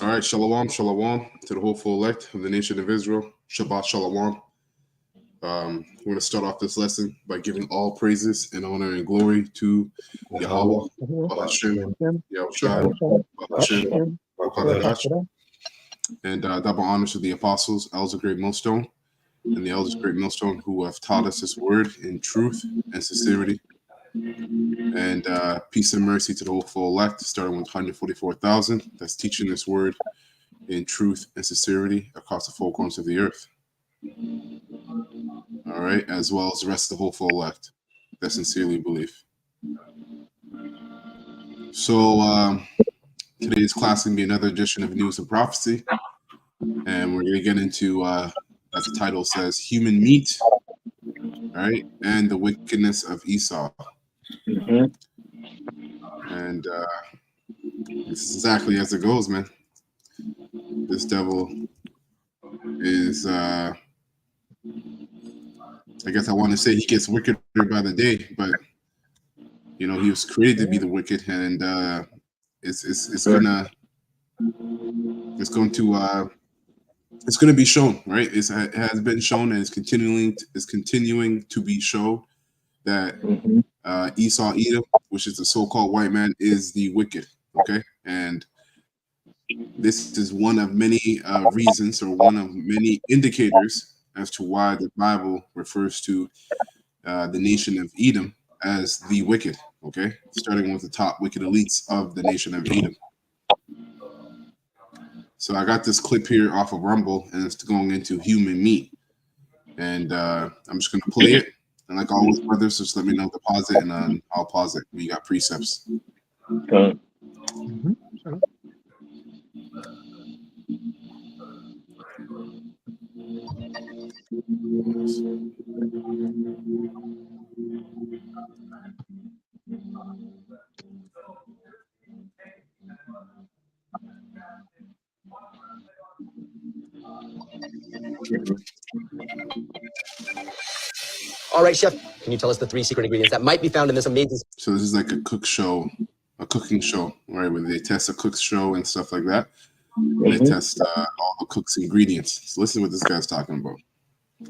All right, shalom, shalom to the hopeful elect of the nation of Israel. Shabbat shalom. We're going to start off this lesson by giving all praises and honor and glory to Yahweh, Bahashem, Yahushai, Bahashem, Bahadash, and double honors to the apostles, elders of Great Millstone, and the elders of Great Millstone who have taught us this word in truth and sincerity. And peace and mercy to the hopeful elect, starting with 144,000 that's teaching this word in truth and sincerity across the four corners of the earth. All right, as well as the rest of the hopeful elect that sincerely believe. So today's class can be another edition of News and Prophcey, and we're going to get into, as the title says, human meat, right, and the wickedness of Esau. And this is exactly as it goes, man. This devil is, I guess I want to say he gets wickeder by the day, but you know, he was created to be the wicked, and it's going to be shown, right? It has been shown, and it's continuing to be shown that Esau, Edom, which is the so-called white man, is the wicked. Okay, and this is one of many reasons, or one of many indicators as to why the Bible refers to the nation of Edom as the wicked. Okay, starting with the top wicked elites of the nation of Edom. So I got this clip here off of Rumble, and it's going into human meat, and I'm just going to play it. And like always, brothers, just let me know to pause it, and I'll pause it when you got precepts. Okay. All right, Chef, can you tell us the 3 secret ingredients that might be found in this amazing... So this is like a cooking show, right, where they test a cook's show and stuff like that. They test all the cook's ingredients. So listen to what this guy's talking about.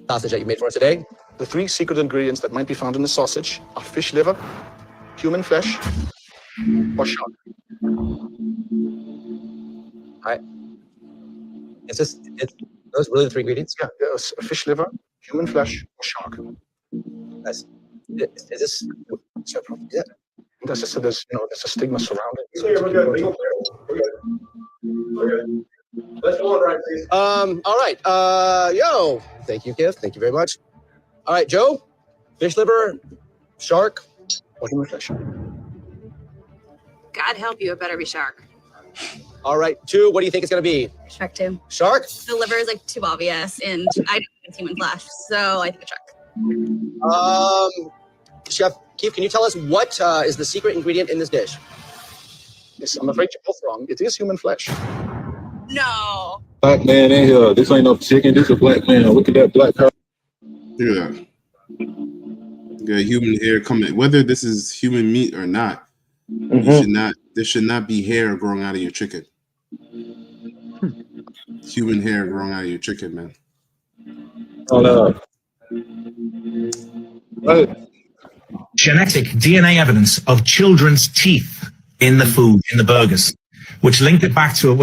Sausage that you made for us today. The 3 secret ingredients that might be found in the sausage are fish liver, human flesh, or shark. All right. It's those really the 3 ingredients? Yeah, there's fish liver, human flesh, or shark. Is this... Yeah. There's just there's a stigma surrounding it. We're good. Let's go on, right, please. All right. Yo. Thank you, Kev. Thank you very much. All right, Joe. Fish liver, shark, or human flesh? God help you, it better be shark. All right, 2. What do you think it's going to be? Shark too. Shark? The liver is like too obvious, and I don't think it's human flesh, so I think it's shark. Chef Keith, can you tell us what is the secret ingredient in this dish? Yes, I'm afraid you're both wrong. It is human flesh. No. Black man in here. This ain't no chicken. This is a black man. Look at that black car. Look at that. Got human hair coming. Whether this is human meat or not, there should not be hair growing out of your chicken. Human hair growing out of your chicken, man. Oh no. Genetic DNA evidence of children's teeth in the food, in the burgers, which linked it back to,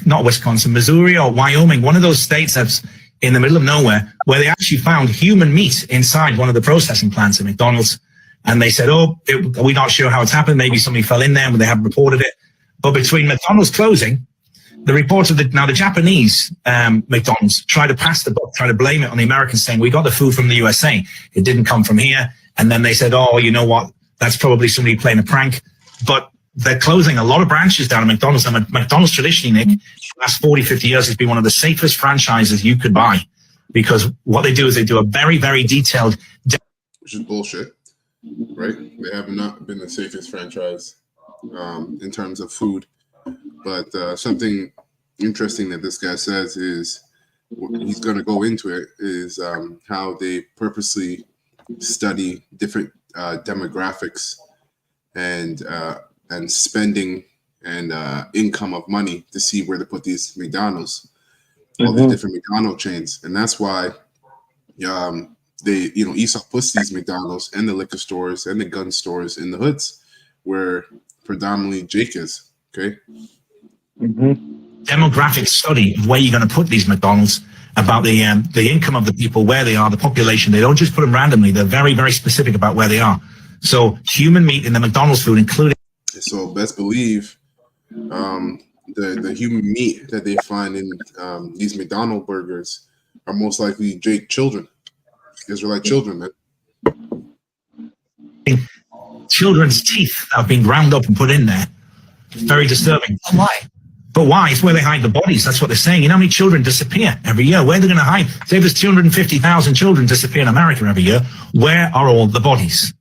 not Wisconsin, Missouri or Wyoming, one of those states that's in the middle of nowhere, where they actually found human meat inside one of the processing plants at McDonald's. And they said, we're not sure how it's happened. Maybe somebody fell in there, but they haven't reported it. But between McDonald's closing, the reports of the Japanese McDonald's tried to pass the buck, try to blame it on the Americans, saying, we got the food from the USA. It didn't come from here. And then they said, you know what? That's probably somebody playing a prank. But they're closing a lot of branches down at McDonald's. And McDonald's traditionally, Nick, the last 40, 50 years has been one of the safest franchises you could buy. Because what they do is they do a very, very detailed... Which is bullshit, right? They have not been the safest franchise in terms of food. But something interesting that this guy says is, he's going to go into it, is how they purposely study different demographics and spending and income of money to see where to put these McDonald's, all these different McDonald chains, and that's why Esau puts these McDonald's and the liquor stores and the gun stores in the hoods where predominantly Jake is. Okay. Demographic study of where you're going to put these McDonald's, about the income of the people, where they are, the population. They don't just put them randomly. They're very, very specific about where they are. So human meat in the McDonald's food, including. So best believe the human meat that they find in these McDonald burgers are most likely Jake children, Israelite children, man. Children's teeth that have been ground up and put in there. Very disturbing. Why? But why? It's where they hide the bodies. That's what they're saying. You know how many children disappear every year? Where are they going to hide? Say there's 250,000 children disappear in America every year. Where are all the bodies?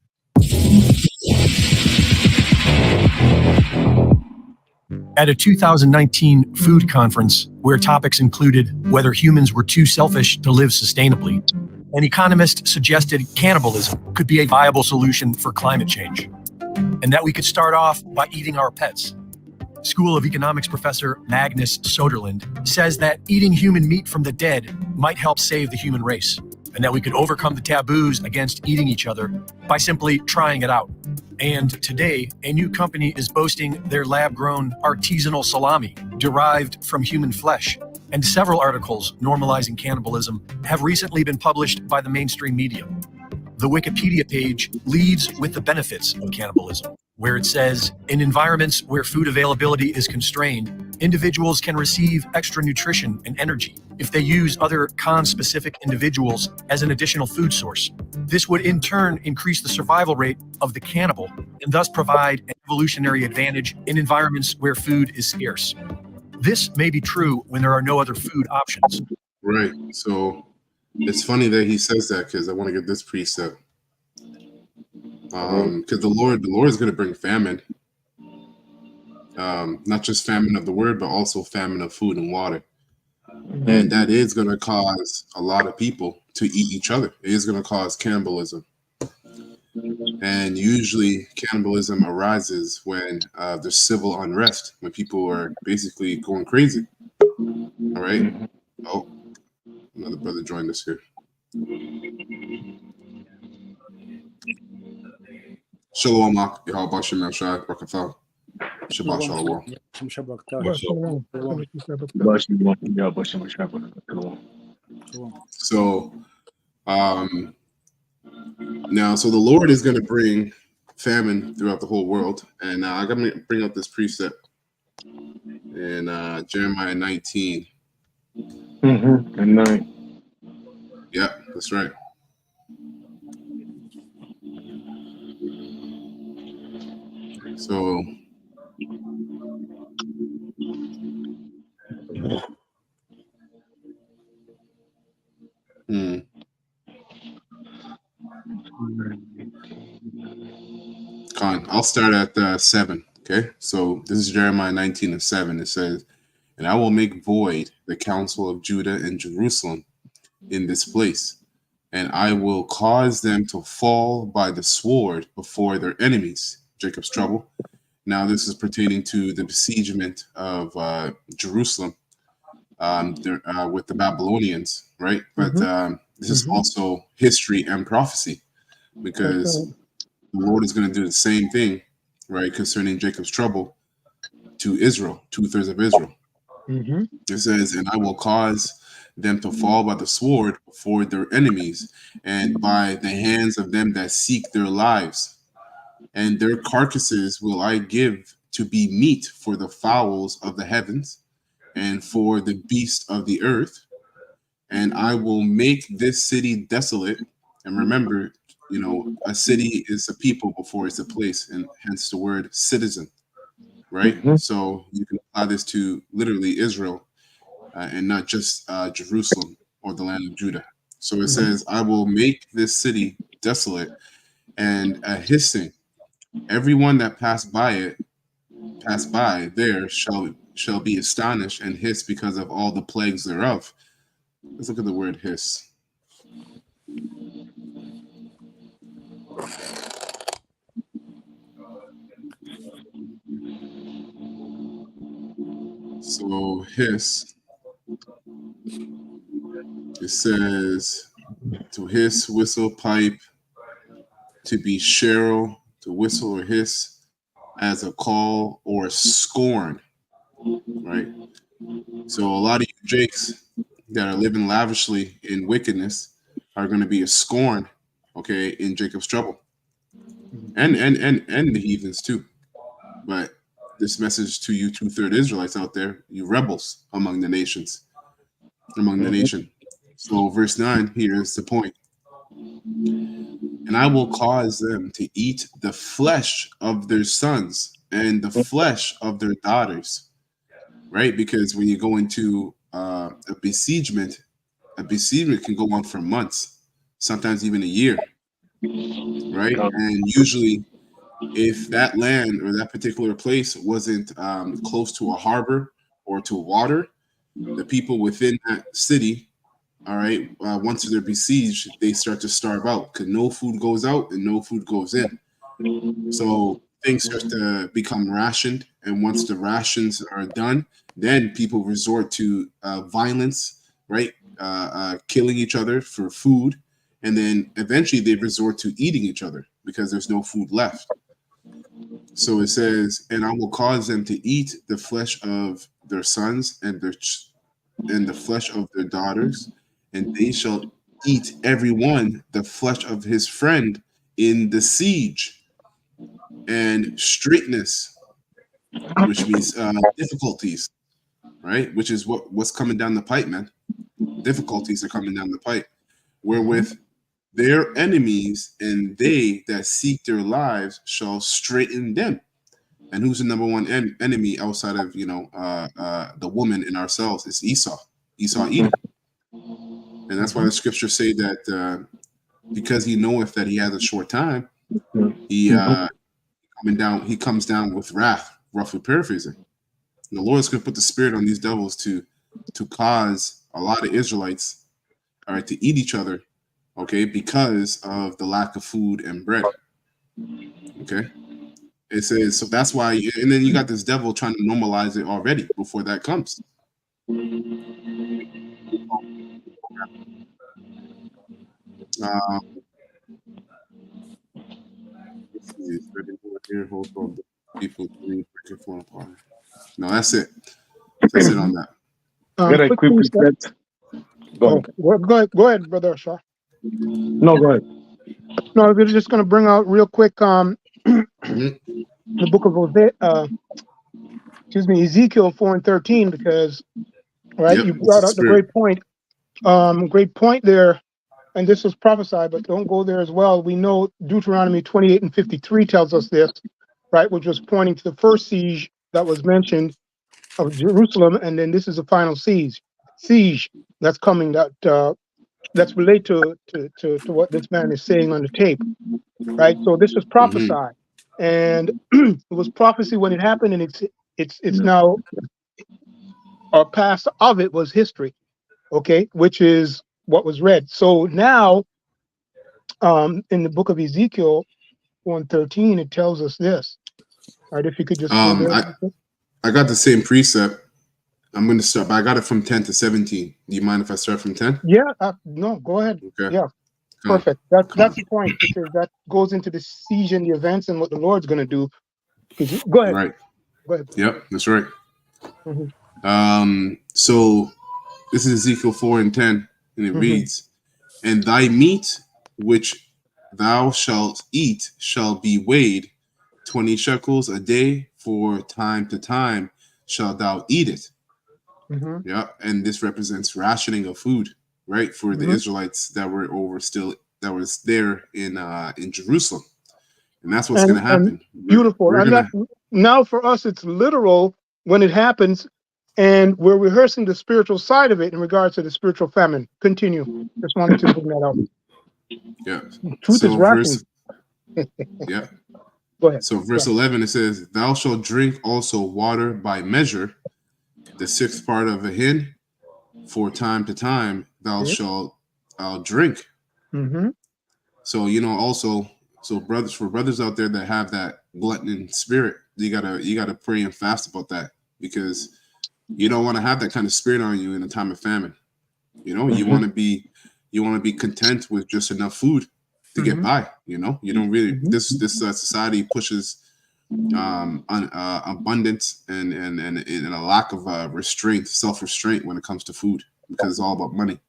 At a 2019 food conference where topics included whether humans were too selfish to live sustainably, an economist suggested cannibalism could be a viable solution for climate change, and that we could start off by eating our pets. School of Economics professor Magnus Soderlund says that eating human meat from the dead might help save the human race, and that we could overcome the taboos against eating each other by simply trying it out. And today, a new company is boasting their lab-grown artisanal salami derived from human flesh. And several articles normalizing cannibalism have recently been published by the mainstream media. The Wikipedia page leads with the benefits of cannibalism, where it says, in environments where food availability is constrained, individuals can receive extra nutrition and energy if they use other con-specific individuals as an additional food source. This would in turn increase the survival rate of the cannibal and thus provide an evolutionary advantage in environments where food is scarce. This may be true when there are no other food options. Right. So it's funny that he says that, because I want to get this precept. Because the Lord is going to bring famine. Not just famine of the word, but also famine of food and water. And that is going to cause a lot of people to eat each other. It is going to cause cannibalism. And usually cannibalism arises when there's civil unrest, when people are basically going crazy. All right. Oh, another brother joined us here. Shalom, Yahweh Shem Yashai, Rakatha. Shabbat Shalom. So, now, so the Lord is going to bring famine throughout the whole world. And I'm going to bring up this precept in Jeremiah 19. And 9. Yeah, that's right. So, I'll start at 7. Okay, so this is Jeremiah 19 and 7. It says, "And I will make void the counsel of Judah and Jerusalem in this place, and I will cause them to fall by the sword before their enemies." Jacob's trouble. Now, this is pertaining to the besiegement of Jerusalem with the Babylonians, right? But this is also history and prophecy, because the Lord is going to do the same thing, right, concerning Jacob's trouble to Israel, 2/3 of Israel. It says, "And I will cause them to fall by the sword before their enemies, and by the hands of them that seek their lives. And their carcasses will I give to be meat for the fowls of the heavens and for the beasts of the earth. And I will make this city desolate." And remember, a city is a people before it's a place, and hence the word citizen, right? So you can apply this to literally Israel and not just Jerusalem or the land of Judah. So it says, "I will make this city desolate, and a hissing. Everyone that pass by there shall be astonished and hiss because of all the plagues thereof." Let's look at the word hiss. So hiss, it says to hiss, whistle, pipe, to be shrill, to whistle or hiss as a call or scorn, right? So a lot of you jakes that are living lavishly in wickedness are going to be a scorn, okay, in Jacob's trouble, and the heathens too. But this message to you 2/3 Israelites out there, you rebels among the nations, among the nation. So verse 9 here is the point. And I will cause them to eat the flesh of their sons and the flesh of their daughters, right? Because when you go into a besiegement can go on for months, sometimes even a year, right? And usually, if that land or that particular place wasn't close to a harbor or to water, the people within that city, all right, once they're besieged, they start to starve out because no food goes out and no food goes in. So things start to become rationed, and once the rations are done, then people resort to violence, right? Killing each other for food, and then eventually they resort to eating each other because there's no food left. So it says, and I will cause them to eat the flesh of their sons and the flesh of their daughters, and they shall eat every one the flesh of his friend in the siege. And straightness, which means difficulties, right? Which is what's coming down the pipe, man. Difficulties are coming down the pipe, wherewith their enemies and they that seek their lives shall straighten them. And who's the number one enemy outside of the woman in ourselves? Is Esau. Esau Edom, and that's why the scriptures say that because he knoweth that he has a short time, he comes down with wrath. Roughly paraphrasing, and the Lord's going to put the spirit on these devils to cause a lot of Israelites, all right, to eat each other, okay, because of the lack of food and bread. Okay. It says, so that's why, and then you got this devil trying to normalize it already before that comes. People no, that's it. That's it on that. Got a quick reset. Go ahead. Go ahead, Brother Shaw. No, go ahead. No, we're just going to bring out real quick the book of Ezekiel 4:13, because you brought out the great point there, and this was prophesied, but don't go there as well. We know Deuteronomy 28:53 tells us this, right, which was pointing to the first siege that was mentioned of Jerusalem, and then this is the final siege that's coming, that's related to what this man is saying on the tape, right? So this was prophesied, and it was prophecy when it happened, and it's now our past of it was history, okay, which is what was read. So now, in the book of Ezekiel 1:13, it tells us this, right? If you could just go there. I got the same precept. I'm going to start, but I got it from 10 to 17. Do you mind if I start from 10? Yeah, no, go ahead. Okay. Yeah, perfect. That's the point, because that goes into the siege and the events and what the Lord's going to do. Go ahead. Right. Go ahead. Yep, that's right. So this is Ezekiel 4:10, and it reads, and thy meat which thou shalt eat shall be weighed 20 shekels a day, for time to time shalt thou eat it. Yeah, and this represents rationing of food, right, for the Israelites that were that was there in Jerusalem, and that's what's going to happen. Beautiful. Now for us, it's literal when it happens, and we're rehearsing the spiritual side of it in regards to the spiritual famine. Continue. Just wanted to bring that out. Yeah. Truth is rationing. Yeah. Go ahead. So verse 11, it says, thou shalt drink also water by measure, the sixth part of a hin, for time to time thou shalt drink. So also, so brothers out there that have that glutton spirit, you gotta pray and fast about that, because You don't want to have that kind of spirit on you in a time of famine. You know, you want to be content with just enough food to get by. You know, you don't really. This society pushes abundance and a lack of restraint, self-restraint when it comes to food, because it's all about money.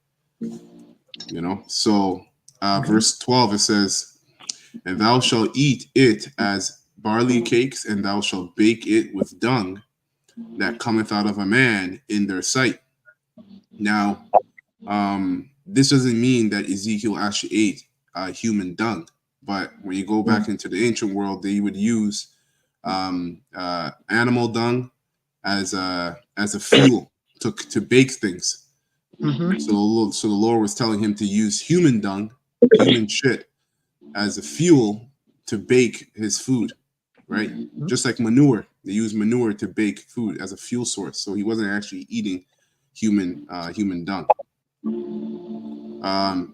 You know, so verse 12 it says, "And thou shalt eat it as barley cakes, and thou shalt bake it with dung that cometh out of a man in their sight." Now, this doesn't mean that Ezekiel actually ate human dung, but when you go back into the ancient world, they would use animal dung as a fuel to bake things. So the Lord was telling him to use human dung, human shit, as a fuel to bake his food, right? Just like manure, they use manure to bake food as a fuel source. So he wasn't actually eating human dung.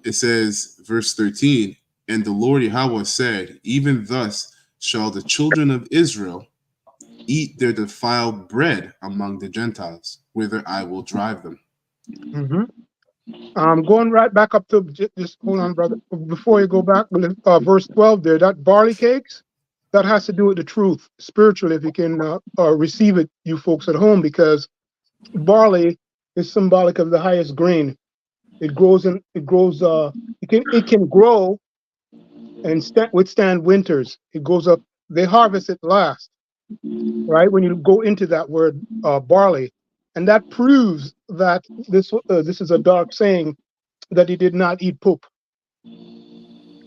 It says, verse 13, "And the Lord Yahweh said, even thus shall the children of Israel eat their defiled bread among the Gentiles, whither I will drive them." Going right back up to just hold on, brother. Before you go back, verse 12 there, that barley cakes, that has to do with the truth spiritually. If you can receive it, you folks at home, because barley is symbolic of the highest grain. It grows it can grow and withstand winters. It goes up. They harvest it last, right? When you go into that word barley, and that proves that this is a dark saying, that he did not eat poop.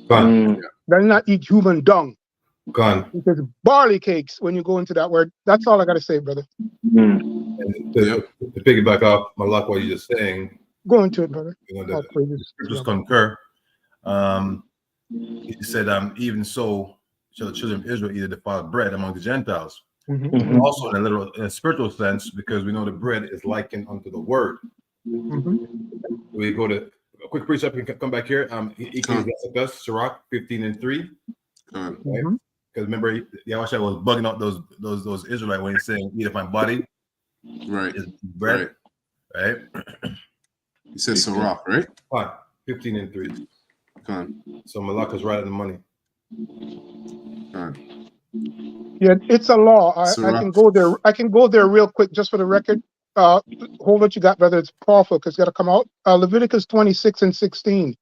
That did not eat human dung. Because barley cakes, when you go into that word, that's all I got to say, brother. And to piggyback off Malak, what you're just saying, go into it, brother. The scriptures concur. He said, even so shall the children of Israel eat the defiled bread among the Gentiles. Also in a spiritual sense, because we know the bread is likened unto the word. We go to a quick precept and come back here. Ecclesiasticus, Sirach 15:3. Right? Because remember, Yahushua was bugging out those Israelites when he's saying, "Eat of my body." Right. Is bread. Right. He says Sirach, right? 15:3. So Malak is right on the money. Yeah, it's a law. I can go there. I can go there real quick, just for the record. Hold what you got, brother. It's powerful because it's got to come out. Leviticus 27 and 16.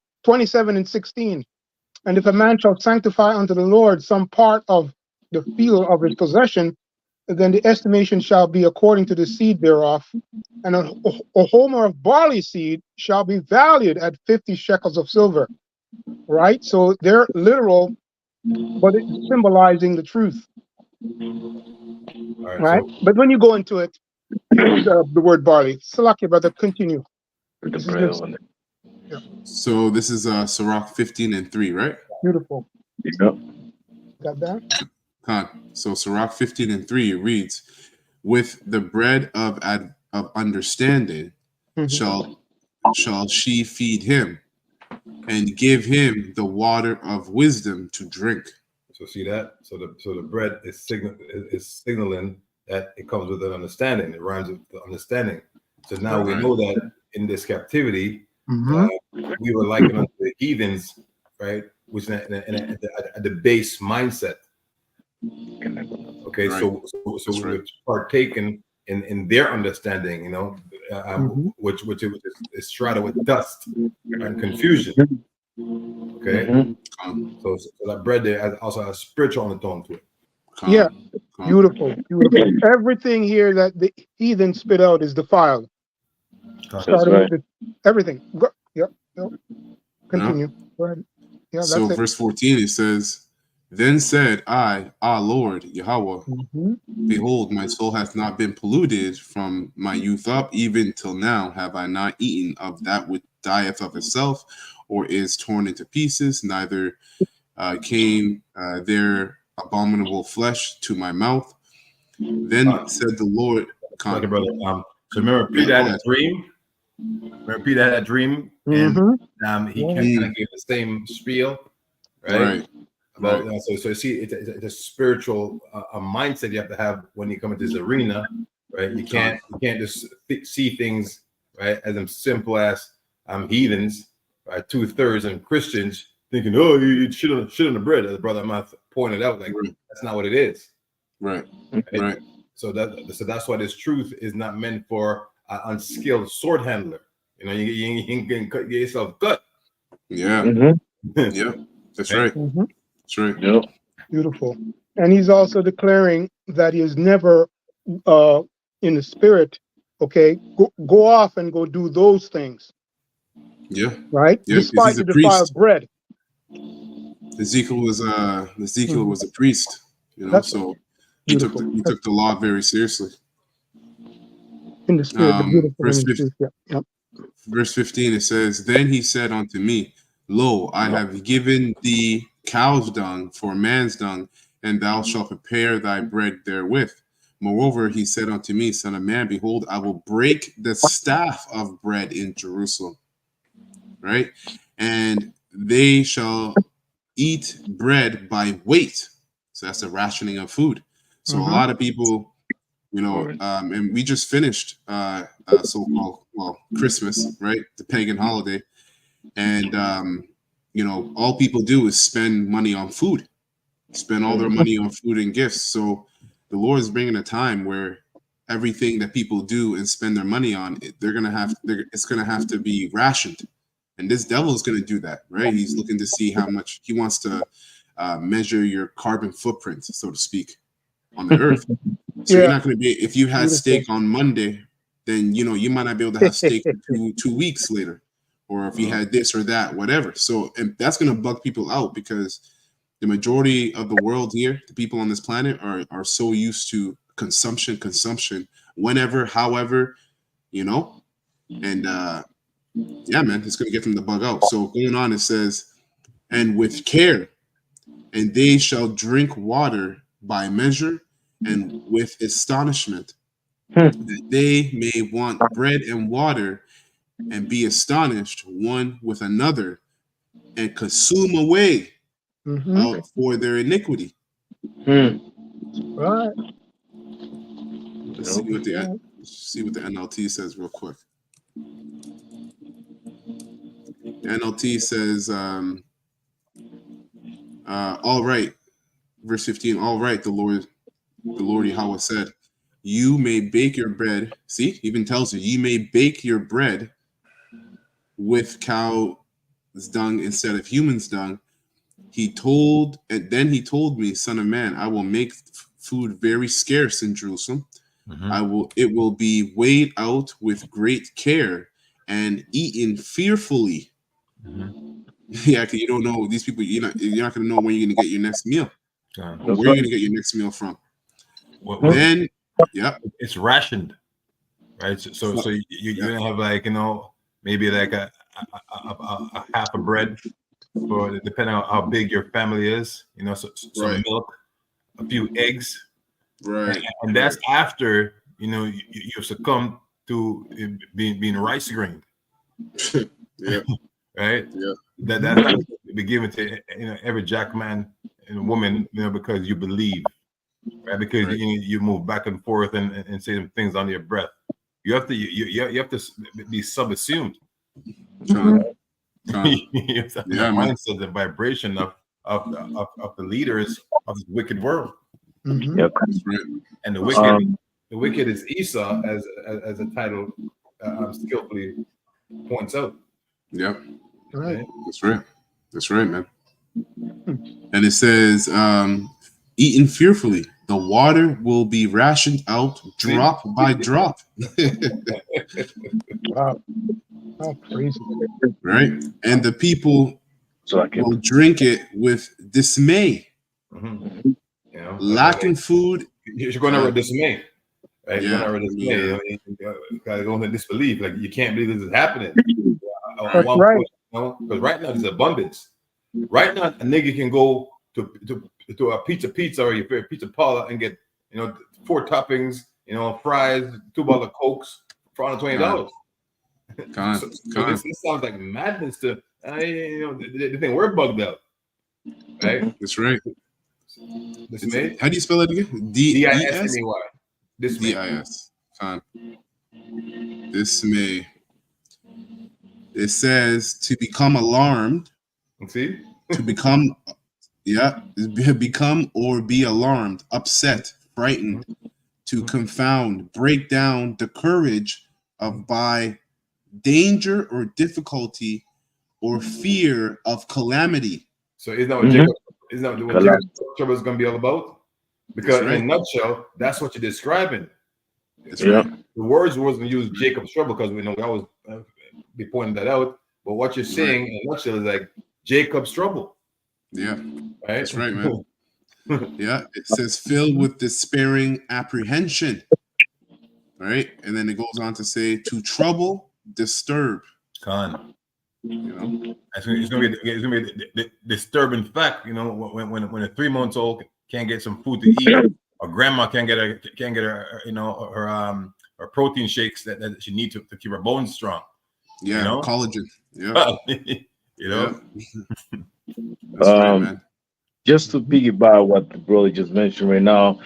"And if a man shall sanctify unto the Lord some part of the field of his possession, then the estimation shall be according to the seed thereof. And a homer of barley seed shall be valued at 50 shekels of silver." Right? So they're literal, but it's symbolizing the truth. Right? But when you go into it, use the word barley. Salaki, brother, continue. So this is Sirach 15:3, right? Beautiful. Yep. Got that? So Sirach 15:3 reads, "With the bread of understanding shall she feed him, and give him the water of wisdom to drink." So see that? So the bread is signaling that it comes with an understanding. It rhymes with the understanding. So now we know that in this captivity, we were likened unto the heathens, right? Which at the base mindset. Okay, so we were partaken in their understanding, you know, which is shrouded with dust and confusion. Okay, so that bread there also has spiritual undertone to it. Yeah, beautiful. Everything here that the heathen spit out is defiled. Starting with everything. Yep. Continue. Go ahead. Yeah, so that's verse 14 it says, "Then said I, Lord Yahweh, behold, my soul hath not been polluted from my youth up, even till now have I not eaten of that which dieth of itself, or is torn into pieces, neither came their abominable flesh to my mouth. Then said the Lord." Okay, brother. So remember, Peter had a dream. Peter had a dream, and he kind of gave the same spiel, right? About so see, it's a spiritual a mindset you have to have when you come into this arena, right? You can't just see things, right, as simple as heathens, right? 2/3 and Christians thinking, oh, you shit on the bread, as Brother Matt pointed out, like that's not what it is. Right. So that's why this truth is not meant for an unskilled sword handler. You know, you can get yourself cut. Yeah. Yeah. That's right. That's right. Yep. Beautiful. And he's also declaring that he is never in the spirit, okay, go off and go do those things. Yeah. Right? Yeah, Despite the defiled bread. Ezekiel was a priest, you know, That's so he took the law very seriously. In the spirit, the beautiful verse in the truth. Yep. Verse 15, it says, Then he said unto me, Lo, I have given thee cow's dung for man's dung, and thou shalt prepare thy bread therewith. Moreover, he said unto me, Son of man, behold, I will break the staff of bread in Jerusalem. Right? And they shall eat bread by weight. So that's a rationing of food. So a lot of people, you know, and we just finished so-called, well, Christmas, right? The pagan holiday. And, you know, all people do is spend money on food, spend all their money on food and gifts. So the Lord is bringing a time where everything that people do and spend their money on, it's going to have to be rationed. And this devil is going to do that, right? He's looking to see how much he wants to measure your carbon footprint, so to speak, on the earth. So you're not going to be, if you had steak on Monday, then, you know, you might not be able to have steak for two weeks later, or if you had this or that, whatever. So and that's going to bug people out because the majority of the world here, the people on this planet are so used to consumption, whenever, however, you know, and yeah, man, it's going to get them to bug out. So going on, it says, and with care, and they shall drink water by measure and with astonishment, that they may want bread and water and be astonished one with another and consume away for their iniquity. Right. Let's see what the NLT says real quick. The NLT says, all right, verse 15, all right, the Lord Yahweh said, you may bake your bread. See, even tells you may bake your bread with cow's dung instead of human's dung. Then he told me, Son of man, I will make food very scarce in Jerusalem. It will be weighed out with great care and eaten fearfully. Yeah, because you don't know these people. You're not going to know when you're going to get your next meal. Or where you're going to get your next meal from. Then, yeah, it's rationed, right? So you don't have like, you know, maybe like a half a bread for depending on how big your family is. You know, some milk, a few eggs, right? And that's after you know you've succumbed to being rice grained. Yeah. Right. Yeah. That's not be given to every jackman and woman, you know, because you believe, right? Because you move back and forth and say things under your breath. You have to be sub-assumed. You have to have the mindset, the vibration of the leaders of this wicked world. Yep. And the wicked is Esau, as the title skillfully points out. Yep. Right. That's right, man. And it says, eaten fearfully, the water will be rationed out drop by drop. Wow. Oh, crazy. Right? And the people will drink it with dismay. You know, lacking food. You're going to dismay. Right? Yeah, you're going to dismay. You got to go into disbelief. Like, you can't believe this is happening. That's right. Because right now there's abundance. Right now, a nigga can go to a pizza or your favorite pizza parlor and get 4 toppings, fries, 2 bottles of Cokes for $120. This sounds like madness to the thing. We're bugged out, right? That's right. Dismay. How do you spell it again? D-I-S-M-A-Y. D-I-S. Dismay. It says to become alarmed. See? To become, become or be alarmed, upset, frightened, to confound, break down the courage of by danger or difficulty or fear of calamity. So isn't that what Jacob trouble is going to be all about? Because in a nutshell, that's what you're describing. That's right. The words wasn't use Jacob's trouble because we know we always be pointing that out. But what you're saying in a nutshell is like Jacob's trouble. Yeah, right? That's right, man. Yeah, it says filled with despairing apprehension. Right, and then it goes on to say to trouble, disturb. Con. You know, it's gonna be the disturbing fact. You know, when a 3 months old can't get some food to eat, or grandma can't get her her protein shakes that she needs to keep her bones strong. Yeah, you know? Collagen. Yeah, you know. Yeah. That's right, man. Just to piggyback what the brother just mentioned right now,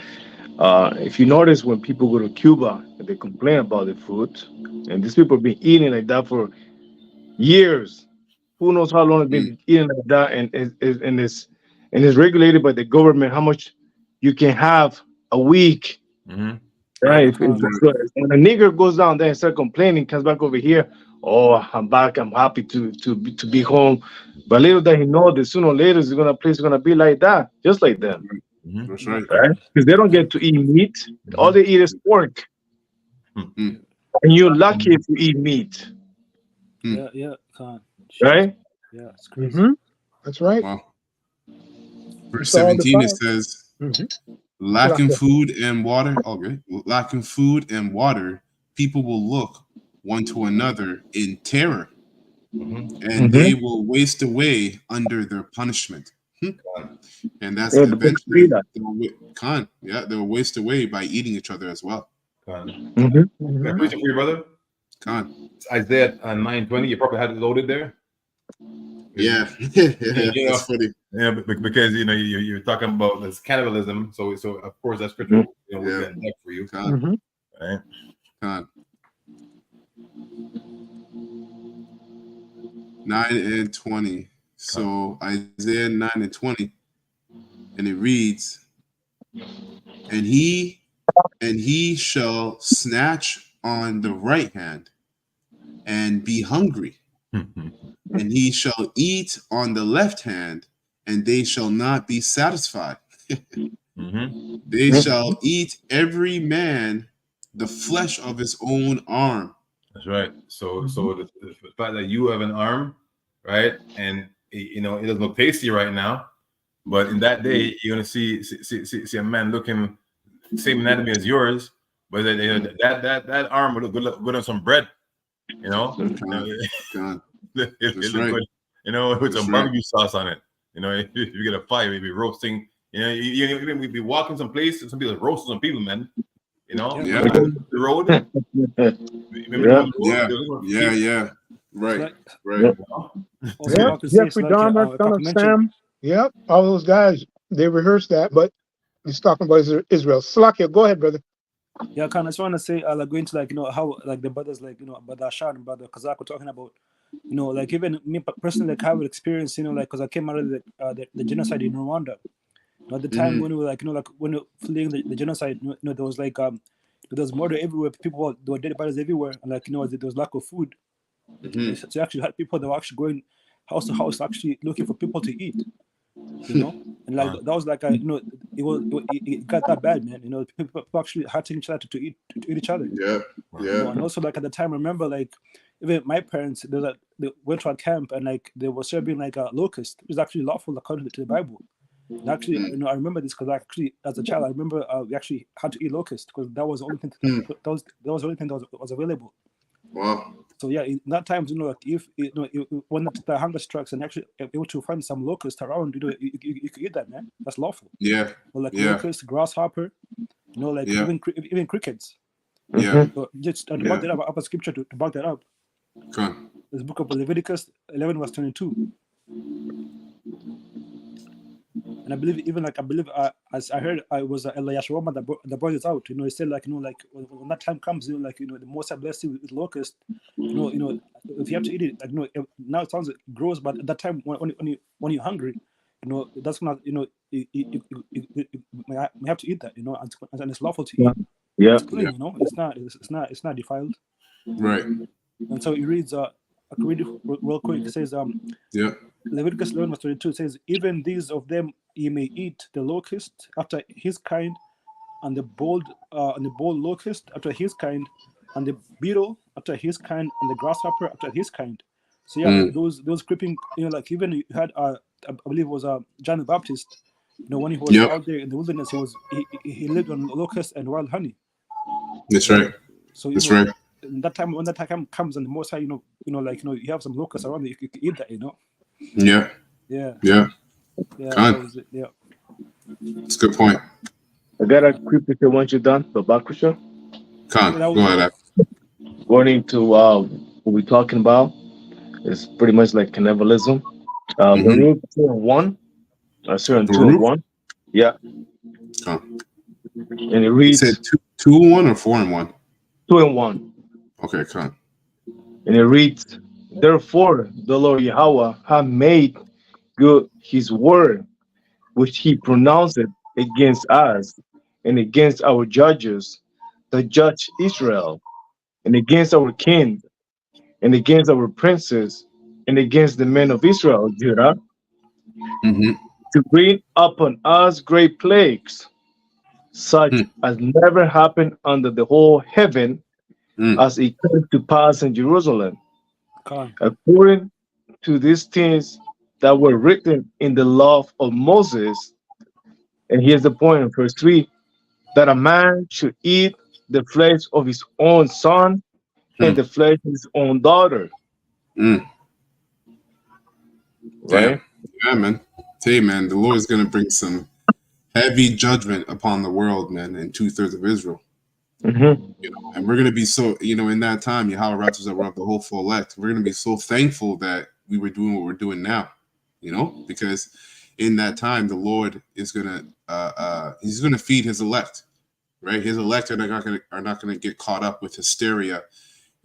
if you notice when people go to Cuba and they complain about the food, and these people have been eating like that for years, who knows how long they've been eating like that, and it's regulated by the government how much you can have a week. Right? When a nigger goes down there and starts complaining, comes back over here, oh, I'm back, I'm happy to be home. But little that he knows that sooner or later the place is gonna be like that, just like them. That's right. Because they don't get to eat meat. All they eat is pork. And you're lucky if you eat meat. Yeah. Right? Yeah, it's crazy. That's right. Wow. Verse 17, it says, lacking food and water. Okay. Lacking food and water, people will look one to another in terror, and they will waste away under their punishment. And that's eventually they'll waste away by eating each other as well. Question for you, brother. It's Isaiah 9:20. You probably had it loaded there. Yeah, that's funny. Yeah, because you're talking about this cannibalism, so of course that's scripture. We'll get that for you. Right? 9 and 20. So Isaiah 9 and 20, and it reads, and he shall snatch on the right hand and be hungry, and he shall eat on the left hand, and they shall not be satisfied. They shall eat every man the flesh of his own arm. That's right. So the fact that you have an arm, right, and it doesn't look tasty right now, but in that day you're gonna see a man looking same anatomy as yours, but that arm would look good on some bread, It look good, with some barbecue sauce on it. If you get a fire, maybe roasting. We'd be walking some place, and some people roasting some people, man. The road. Yeah. Right. Jeffrey Dahmer, Son of Sam. Yep, all those guys, they rehearsed that, but he's talking about Israel. Slakia, go ahead, brother. Yeah, I just want to say, going to how the brothers Brother Ashar and Brother Kazak were talking about, even me personally, I have experience, because I came out of the genocide in Rwanda. At the time when we were when we were fleeing the genocide, there was there was murder everywhere. People, there were dead bodies everywhere, and there was lack of food. So you actually had people that were actually going house to house, actually looking for people to eat. And that was it got that bad, man. People actually hurting each other to eat each other. And also at the time, I remember even my parents, they went to a camp and they were serving a locust. It was actually lawful according to the Bible. And actually, I remember this because actually, as a child, I remember we actually had to eat locust because that was the only thing that was the only thing that was available. Wow. So yeah, in that time, if when the hunger strikes and actually able to find some locust around, you could eat that, man. That's lawful. Yeah. Or locust, grasshopper, even crickets. Yeah. So just to back that up, I have a scripture to back that up. Okay. This book of Leviticus 11 verse 22. And I believe as I heard, I was Eliashua that brought it out. He said when that time comes, the Most High bless you with locust. If you have to eat it, now it sounds gross, but at that time when you're hungry, that's not you have to eat that, and it's lawful to eat. Yeah. It's clean, it's not defiled. Right. And so he reads. I can read it real quick. It says, Leviticus 11 verse 22 says, even these of them ye may eat the locust after his kind, and the bold locust after his kind, and the beetle after his kind, and the grasshopper after his kind. So those creeping, even you had I believe it was John the Baptist, when he was out there in the wilderness, he lived on locusts and wild honey. That's right. So that's right. When that time comes, and the Most High, you have some locusts around you can eat that, Yeah. Yeah. Yeah. Yeah. That was it. Yeah. It's a good point. I got a quick picture once you're done, but back, Christian. Go ahead. According to what we're talking about, it's pretty much like cannibalism. Baruch 2:1, 2:1. Yeah. And it reads. You said 2:1 or 4:1? 2:1. Okay, come. And it reads, therefore the Lord Yahweh hath made good his word, which he pronounced against us and against our judges that judge Israel, and against our king, and against our princes, and against the men of Israel, Judah, to bring upon us great plagues, such as never happened under the whole heaven, as it came to pass in Jerusalem, according to these things that were written in the law of Moses. And here's the point in verse 3, that a man should eat the flesh of his own son and the flesh of his own daughter. Right? Yeah, man. Hey, man, the Lord is going to bring some heavy judgment upon the world, man, and 2/3 of Israel. And we're going to be so, in that time, Yahweh Raptors that were up the whole full elect. We're going to be so thankful that we were doing what we're doing now, because in that time, the Lord is going to, he's going to feed his elect, right? His elect are not going to get caught up with hysteria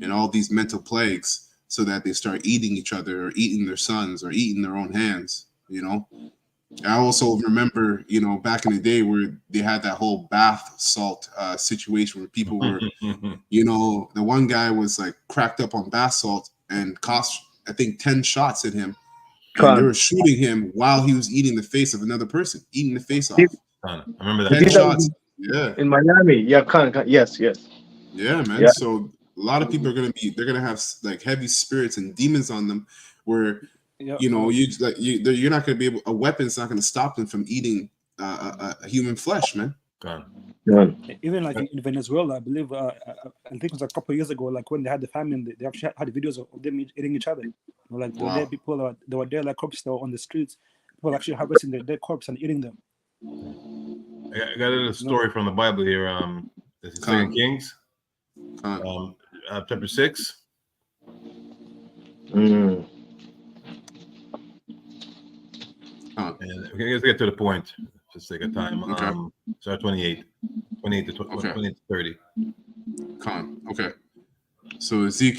and all these mental plagues so that they start eating each other or eating their sons or eating their own hands, I also remember, back in the day where they had that whole bath salt situation where people were, the one guy was like cracked up on bath salt and cost, I think, 10 shots at him. And they were shooting him while he was eating the face of another person, eating the face off. I remember that. 10 shots. Yeah. In Miami. Yeah, yes. Yeah, man. Yeah. So a lot of people are they're gonna have like heavy spirits and demons on them where you're not gonna be able, a weapon's not gonna stop them from eating human flesh, man. Even like in Venezuela, I believe I think it was a couple of years ago, like when they had the famine, they actually had videos of them eating each other. Like the dead people, they were there like corpses, they were on the streets. People actually harvesting their dead corpse and eating them. I got a little story from the Bible here. This is 2 Kings, chapter 6. And let's get to the point for the sake of time. So 28 to 30. Okay. So 2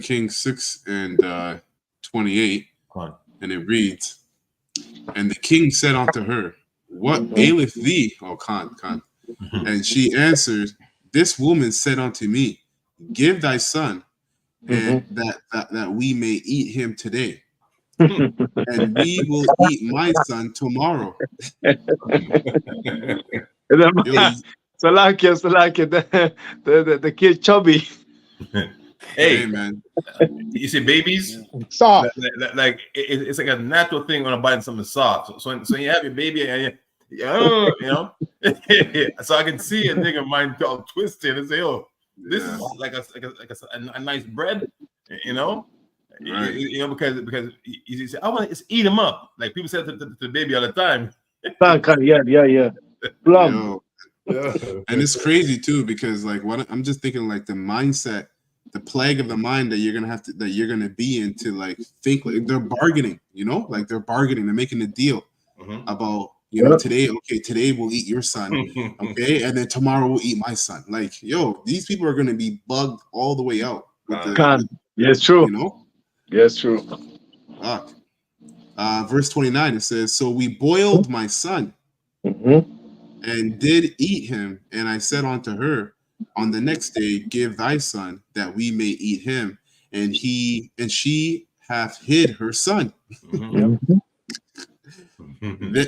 Kings 6 and 28. And it reads, and the king said unto her, what aileth thee, O Khan? And she answered, this woman said unto me, give thy son, and that we may eat him today. And we will eat my son tomorrow. Salakia, the kid chubby. Hey, man, you see babies soft. Like it's like a natural thing when I'm buying something soft. So you have your baby and so I can see a nigga mind all twisted and say, oh, this is like a nice bread, Right. Because you say, I want to just eat them up. Like people say to the baby all the time. Yeah. Plum. And it's crazy too, because like I'm just thinking like the mindset, the plague of the mind that you're gonna be in to like think like they're bargaining, like they're bargaining, they're making a deal. about, you know, today we'll eat your son, okay, and then tomorrow we'll eat my son. Like, yo, these people are gonna be bugged all the way out with Yes, true. You know, yes, true. fuck. Verse 29, it says, "So we boiled my son and did eat him, and I said unto her, on the next day, give thy son that we may eat him, and she hath hid her son."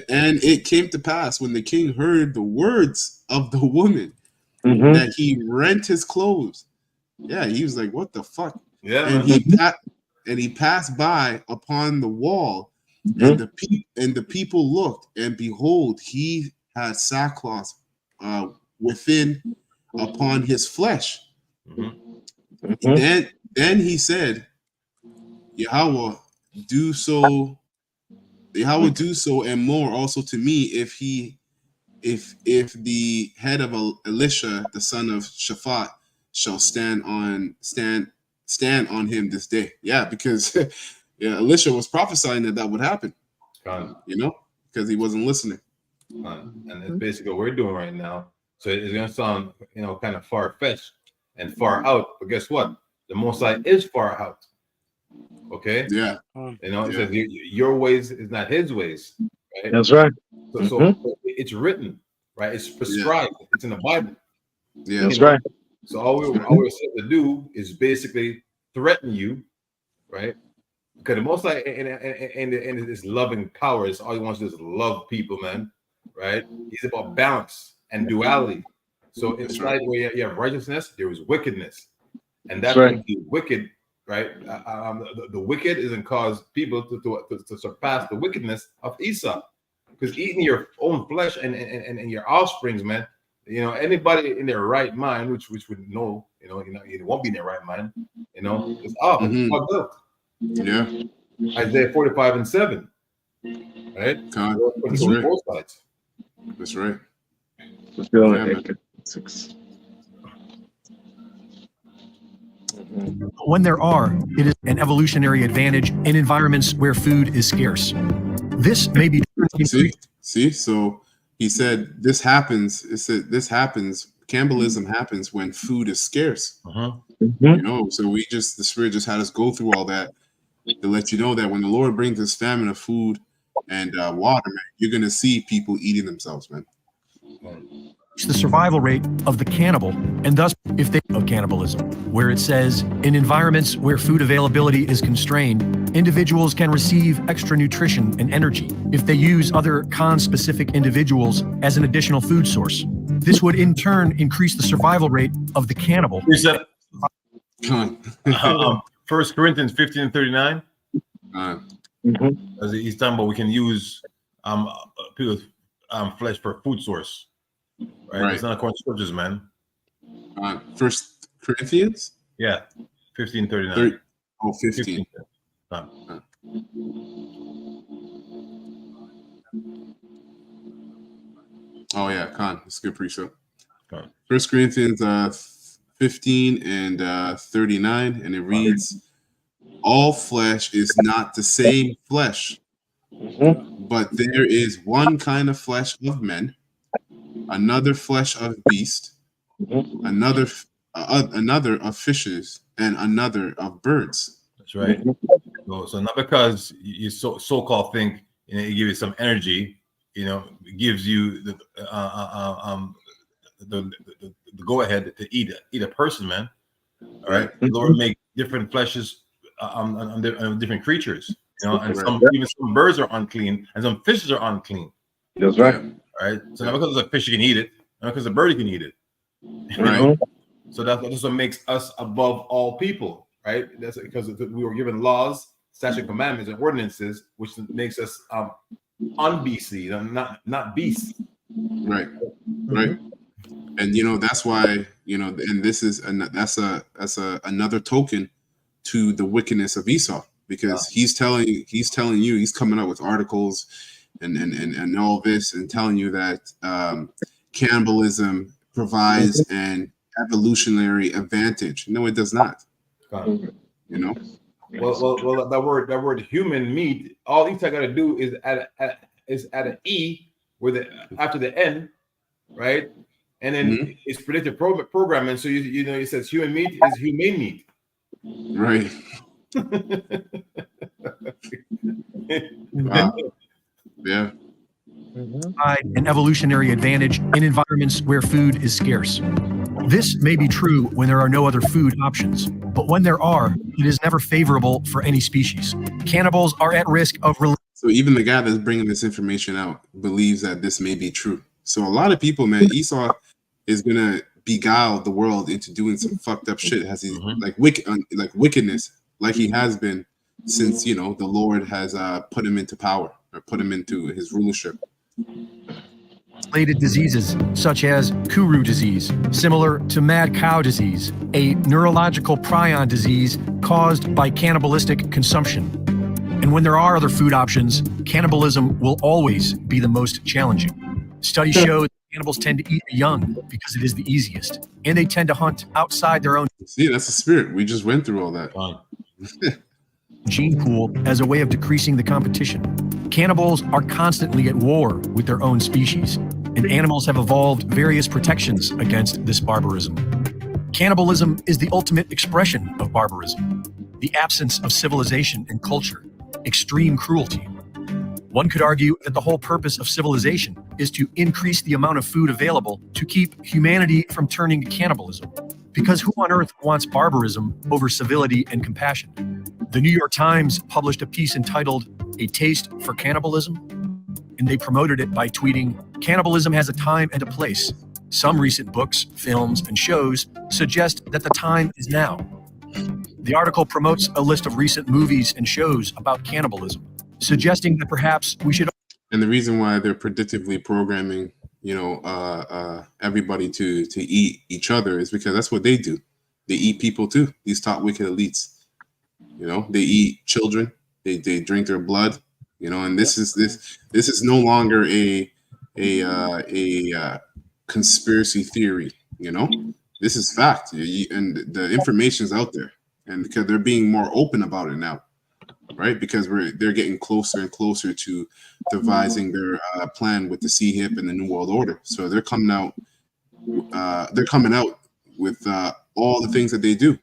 And it came to pass when the king heard the words of the woman that he rent his clothes. Yeah, he was like, "What the fuck?" Yeah, and he passed by upon the wall, and the people looked, and behold, he had sackcloth within upon his flesh. Then he said, Yahweh do so and more also to me if the head of Elisha the son of Shaphat shall stand on him this day. Yeah, because yeah, Elisha was prophesying that would happen. You know, because he wasn't listening. And it's basically what we're doing right now. So it's going to sound, you know, kind of far-fetched and far out. But guess what? The Most High is far out. Okay? Yeah. You know, it says your ways is not his ways. Right? That's right. So it's written, right? It's prescribed. It's in the Bible. Yeah. That's right. So all we're set to do is basically threaten you, right? Because the Most High and his loving power is all he wants to do is love people, man. Right? He's about balance and duality. So inside where you have righteousness, there is wickedness, and that's right. The wicked, right? The wicked isn't cause people to surpass the wickedness of Esau, because eating your own flesh and your offsprings, man. You know, anybody in their right mind, which would know, you won't be in their right mind. You know, it's off. It's fucked up. Yeah. Isaiah 45:7. Right? That's right. Both sides. That's right. When there are, it is an evolutionary advantage in environments where food is scarce. This may be See. So he said this happens. It said this happens. Cannibalism happens when food is scarce. You know, so the Spirit just had us go through all that to let you know that when the Lord brings this famine of food and water, man, you're gonna see people eating themselves, man. The survival rate of the cannibal, and thus if they of cannibalism, where it says in environments where food availability is constrained, individuals can receive extra nutrition and energy if they use other Khan-specific individuals as an additional food source. This would in turn increase the survival rate of the cannibal. 1 Corinthians 15:39. As he's talking about, we can use people's flesh for food source. Right? It's not according to scriptures, man. 1 Corinthians? Yeah. 15:39. 15. Oh yeah, Khan. It's a good precept. 1 Corinthians 15 and 39, and it reads, all flesh is not the same flesh, but there is one kind of flesh of men, another flesh of beast, another of fishes, and another of birds. That's right. So not because you so-called think it gives you some energy, it gives you the go ahead to eat a person, man. All right. The Lord make different fleshes on different creatures, and even some birds are unclean and some fishes are unclean. That's right. All right. So not because the fish can eat it, not because the bird can eat it. Right. So that's what makes us above all people, right? That's because we were given laws, statute, commandments, and ordinances, which makes us un-BC, not beasts. Right. And that's why and this is another token to the wickedness of Esau, because he's telling you, he's coming up with articles and all this and telling you that cannibalism provides an evolutionary advantage. No, it does not. Well, that word human meat, all Esau got to do is is at an E with the after the N, right? And then it's predictive programming. So you know it says human meat is humane meat. Right. Wow. Yeah. An evolutionary advantage in environments where food is scarce. This may be true when there are no other food options, but when there are, it is never favorable for any species. Cannibals are at risk of. So even the guy that's bringing this information out believes that this may be true. So a lot of people, man, Esau is gonna beguile the world into doing some fucked up shit. Has he like wickedness, like he has been since the Lord has put him into power or put him into his rulership. Related diseases such as Kuru disease, similar to mad cow disease, a neurological prion disease caused by cannibalistic consumption. And when there are other food options, cannibalism will always be the most challenging. Studies show that cannibals tend to eat the young because it is the easiest, and they tend to hunt outside their own. See, that's the spirit. We just went through all that. Gene pool as a way of decreasing the competition. Cannibals are constantly at war with their own species, and animals have evolved various protections against this barbarism. Cannibalism is the ultimate expression of barbarism, the absence of civilization and culture, extreme cruelty. One could argue that the whole purpose of civilization is to increase the amount of food available to keep humanity from turning to cannibalism. Because who on earth wants barbarism over civility and compassion? The New York Times published a piece entitled "A Taste for Cannibalism," and they promoted it by tweeting, "Cannibalism has a time and a place. Some recent books, films, and shows suggest that the time is now." The article promotes a list of recent movies and shows about cannibalism, suggesting that perhaps we should. And the reason why they're predictively programming, everybody to eat each other is because that's what they do. They eat people too. These top wicked elites, they eat children. They drink their blood. And this is no longer a conspiracy theory. This is fact, and the information is out there, and because they're being more open about it now, right? Because they're getting closer and closer to devising their plan with the CHIP and the New World Order. So they're coming out. They're coming out with all the things that they do.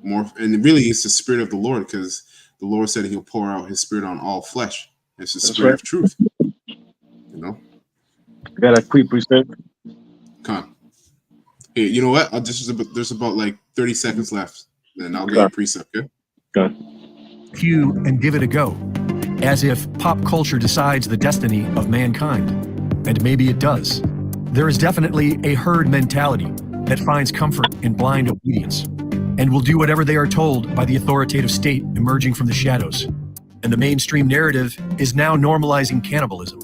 More, and really, it's the spirit of the Lord, because the Lord said He'll pour out His Spirit on all flesh. It's the spirit of truth. I got a quick precept. Come on. Hey, you know what? There's about like 30 seconds left. Then I'll get a precept. Okay. Cue and give it a go, as if pop culture decides the destiny of mankind. And maybe it does. There is definitely a herd mentality that finds comfort in blind obedience and will do whatever they are told by the authoritative state emerging from the shadows. And the mainstream narrative is now normalizing cannibalism.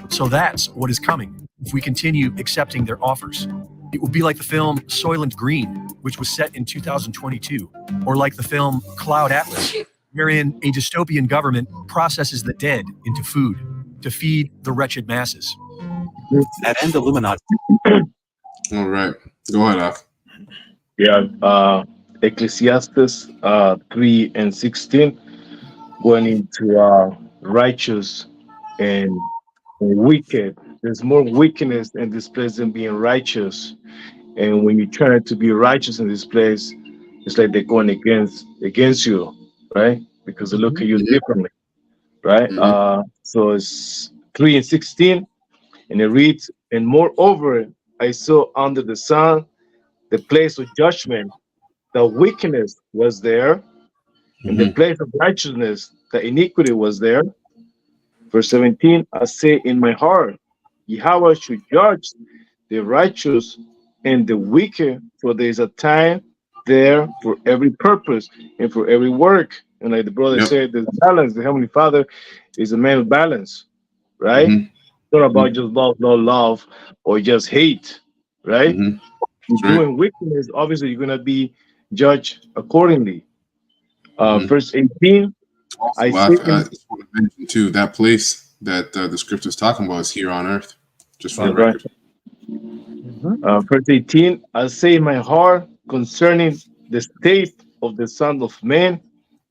So that's what is coming if we continue accepting their offers. It will be like the film Soylent Green, which was set in 2022, or like the film Cloud Atlas, wherein a dystopian government processes the dead into food to feed the wretched masses. At end Illuminati. All right. Go ahead, Ak. Yeah. Ecclesiastes 3:16, going into righteous and wicked. There's more wickedness in this place than being righteous. And when you try to be righteous in this place, it's like they're going against you, right? Because they look at you differently, right? So it's 3:16, and it reads, "And moreover, I saw under the sun the place of judgment, the wickedness was there, and the place of righteousness, the iniquity was there." Verse 17, "I say in my heart, Yahweh should judge the righteous and the wicked, for there is a time there for every purpose and for every work." And like the brother said, there's balance. The Heavenly Father is a man of balance, right? It's not about just love, no love, or just hate, right? You're doing wickedness, obviously you're going to be judged accordingly. Verse 18, I just want to mention too, that place that the scripture is talking about is here on earth, just for the record. Verse 18, "I say in my heart concerning the state of the Son of Man,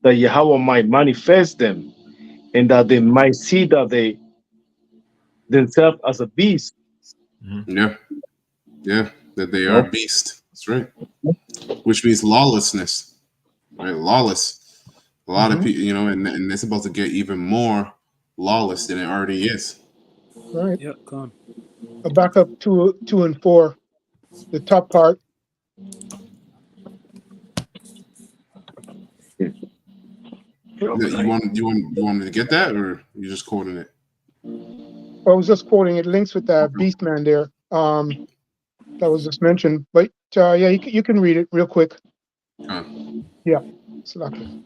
that Yahweh might manifest them, and that they might see that they themselves as a beast. Yeah, that they are No. beast. That's right. Which means lawlessness, right? Lawless. A lot of people, and it's about to get even more lawless than it already is. Right. Yeah, come on. Back up 2 and 4, the top part. You wanted to get that, or you just quoting it? I was just quoting it. Links with that beast man there. That was just mentioned. But yeah, you can read it real quick. Yeah, it's lucky.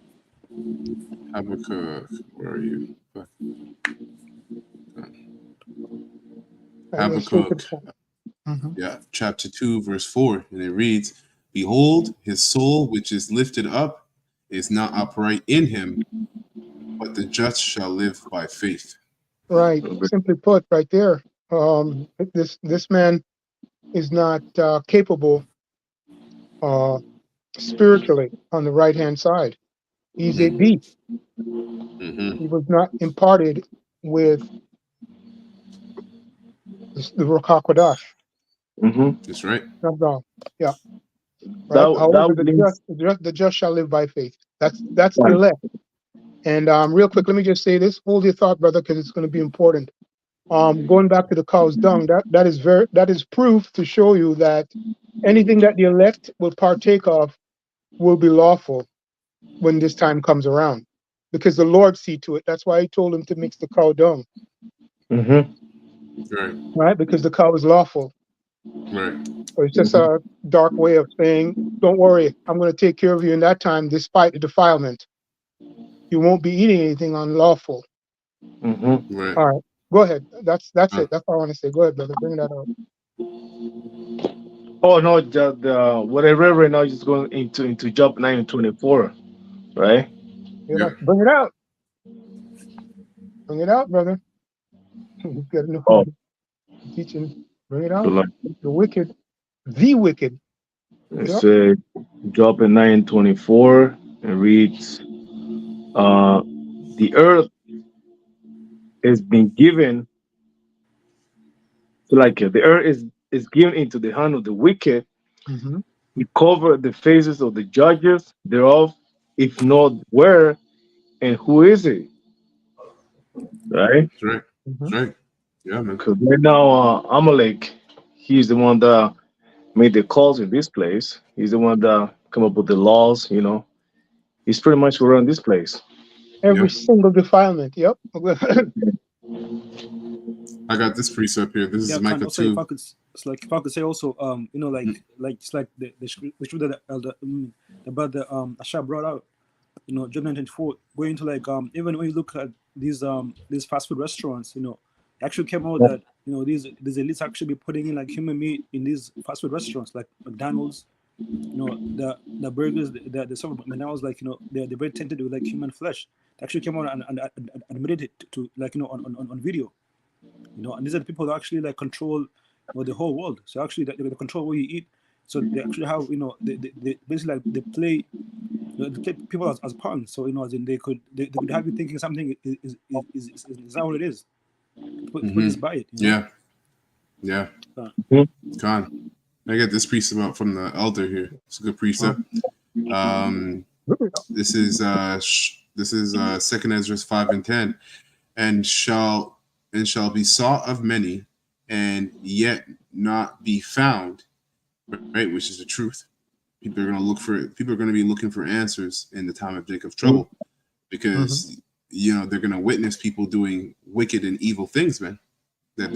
Habakkuk, where are you? Habakkuk, yeah, chapter 2, verse 4, and it reads, "Behold, his soul which is lifted up is not upright in him, but the just shall live by faith." Right. Simply put, right there. This man is not capable spiritually on the right hand side. He's a beast. He was not imparted with the Ruach HaKodesh. That's right. Not wrong. Yeah. Right. However, the just shall live by faith. That's the elect. And real quick, let me just say this. Hold your thought, brother, because it's going to be important. Going back to the cow's dung, that is proof to show you that anything that the elect will partake of will be lawful when this time comes around, because the Lord see to it. That's why He told him to mix the cow dung. Right, because the cow is lawful. Right. So it's just a dark way of saying, don't worry, I'm going to take care of you in that time, despite the defilement. You won't be eating anything unlawful. Right. All right, go ahead. That's it. That's all I want to say. Go ahead, brother. Bring that out. Oh no, what I read right now is just going into Job 9:24, right? Yeah. Bring it out. Bring it out, brother. You got to know teaching. Bring it out. The wicked. It says Job 9:24 and reads, the earth has been given, the earth is given into the hand of the wicked. He covered the faces of the judges thereof, if not where, and who is it? Right? That's right. That's right. Yeah, man. Because right now, Amalek, he's the one that made the calls in this place. He's the one that come up with the laws, He's pretty much run this place. Every single defilement. Yep. I got this precept here. This is Micah 2. If I could say also, it's like the scripture that the brother Asha brought out, Job 9:24, going to even when you look at these fast food restaurants, it actually came out that these elites actually be putting in human meat in these fast food restaurants like McDonald's, the burgers, the some McDonald's, they're very tainted with human flesh. They actually came out and admitted it to on video, and these are the people that actually control the whole world. So actually they control what you eat. So they actually have they basically they play people as pawns. So as in they could have you thinking something is not what it is. People just buy it. Yeah. Con. I get this precept from the elder here. It's a good precept. This is 2nd Ezra 5:10, and shall be sought of many, and yet not be found. Right, which is the truth. People are going to be looking for answers in the time of Jacob's trouble, because they're going to witness people doing wicked and evil things, man. That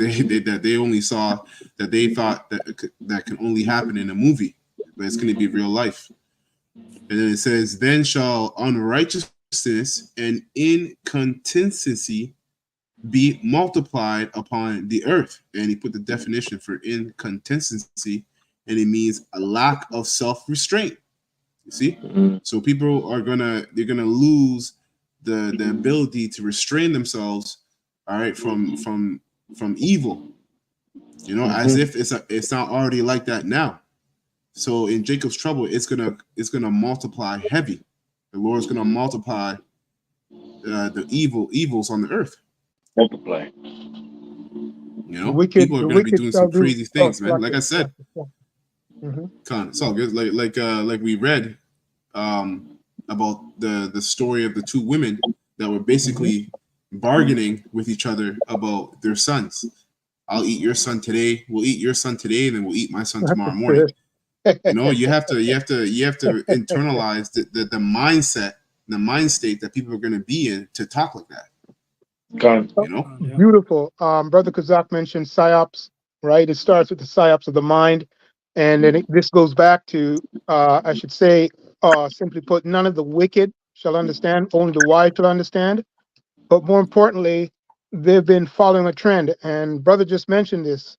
they only saw, that they thought that can only happen in a movie, but it's going to be real life. And then it says, "Then shall unrighteousness and inconsistency be multiplied upon the earth." And he put the definition for inconsistency, and it means a lack of self-restraint. You see? So people are gonna lose the ability to restrain themselves, all right, from evil. As if it's not already like that now. So in Jacob's trouble, it's gonna multiply heavy. The Lord's gonna multiply the evils on the earth. Multiply. You know, people are going to be doing some crazy things, man. Like I said, it's all good. Like we read about the story of the two women that were basically bargaining with each other about their sons. I'll eat your son today. We'll eat your son today, and then we'll eat my son tomorrow morning. You know, you have to internalize the mindset, the mind state that people are going to be in to talk like that. You know, beautiful. Brother Kazak mentioned psyops, right? It starts with the psyops of the mind, and then this goes back to, I should say, simply put, none of the wicked shall understand, only the wise shall understand. But more importantly, they've been following a trend, and brother just mentioned this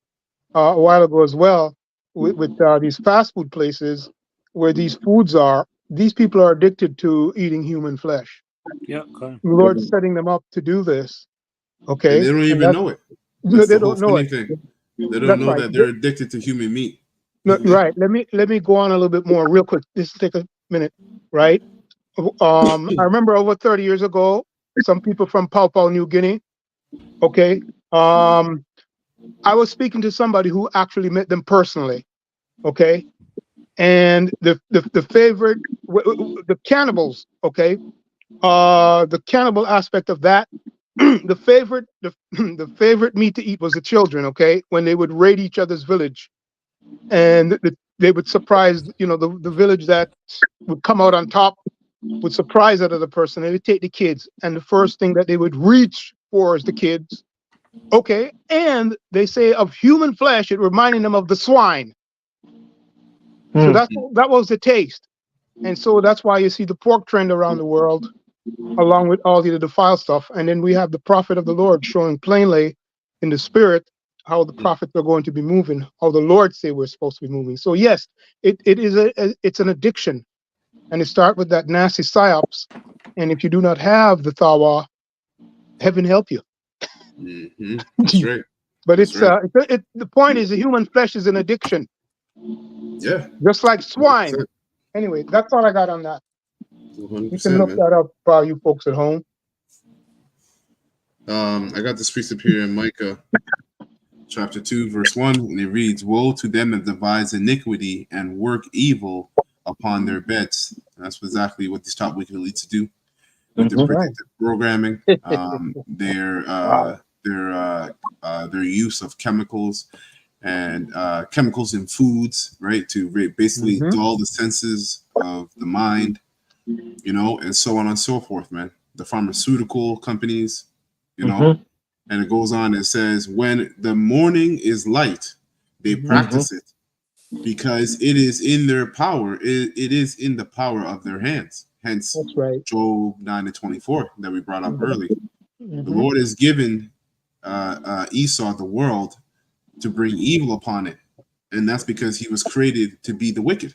a while ago as well, with these fast food places where these foods are. These people are addicted to eating human flesh. Yeah, okay. The Lord's setting them up to do this. Okay, and they don't even know it. No, they don't know it. Thing. They don't know that they're addicted to human meat. No, right. Let me go on a little bit more real quick. This will take a minute, right? I remember over 30 years ago, some people from Papua New Guinea. Okay. I was speaking to somebody who actually met them personally. Okay. And the favorite, the cannibals. Okay. The cannibal aspect of that, the favorite meat to eat was the children. Okay. When they would raid each other's village, and they would surprise, the village that would come out on top would surprise that other person. They would take the kids, and the first thing that they would reach for is the kids. Okay, and they say of human flesh, it reminding them of the swine. So that was the taste, and so that's why you see the pork trend around the world, along with all the defiled stuff. And then we have the prophet of the Lord showing plainly in the spirit how the prophets are going to be moving, how the Lord say we're supposed to be moving. So yes, it's an addiction, and it starts with that nasty psyops. And if you do not have the thawa, heaven help you. That's right. But the point is, the human flesh is an addiction. Yeah. Just like swine. 100%. Anyway, that's all I got on that. 100%, you can look that up for you folks at home. I got this precept here in Micah chapter 2, verse 1, and it reads, "Woe to them that devise iniquity and work evil upon their beds." And that's exactly what these top wicked elites do with their predictive programming, their use of chemicals and chemicals in foods, right, to basically dull the senses of the mind, and so on and so forth, man. The pharmaceutical companies, and it goes on and says, "When the morning is light, they practice it, because it is in their power. It is in the power of their hands." Hence, that's right. Job 9:24 that we brought up earlier. The Lord has given Esau the world to bring evil upon it, and that's because he was created to be the wicked.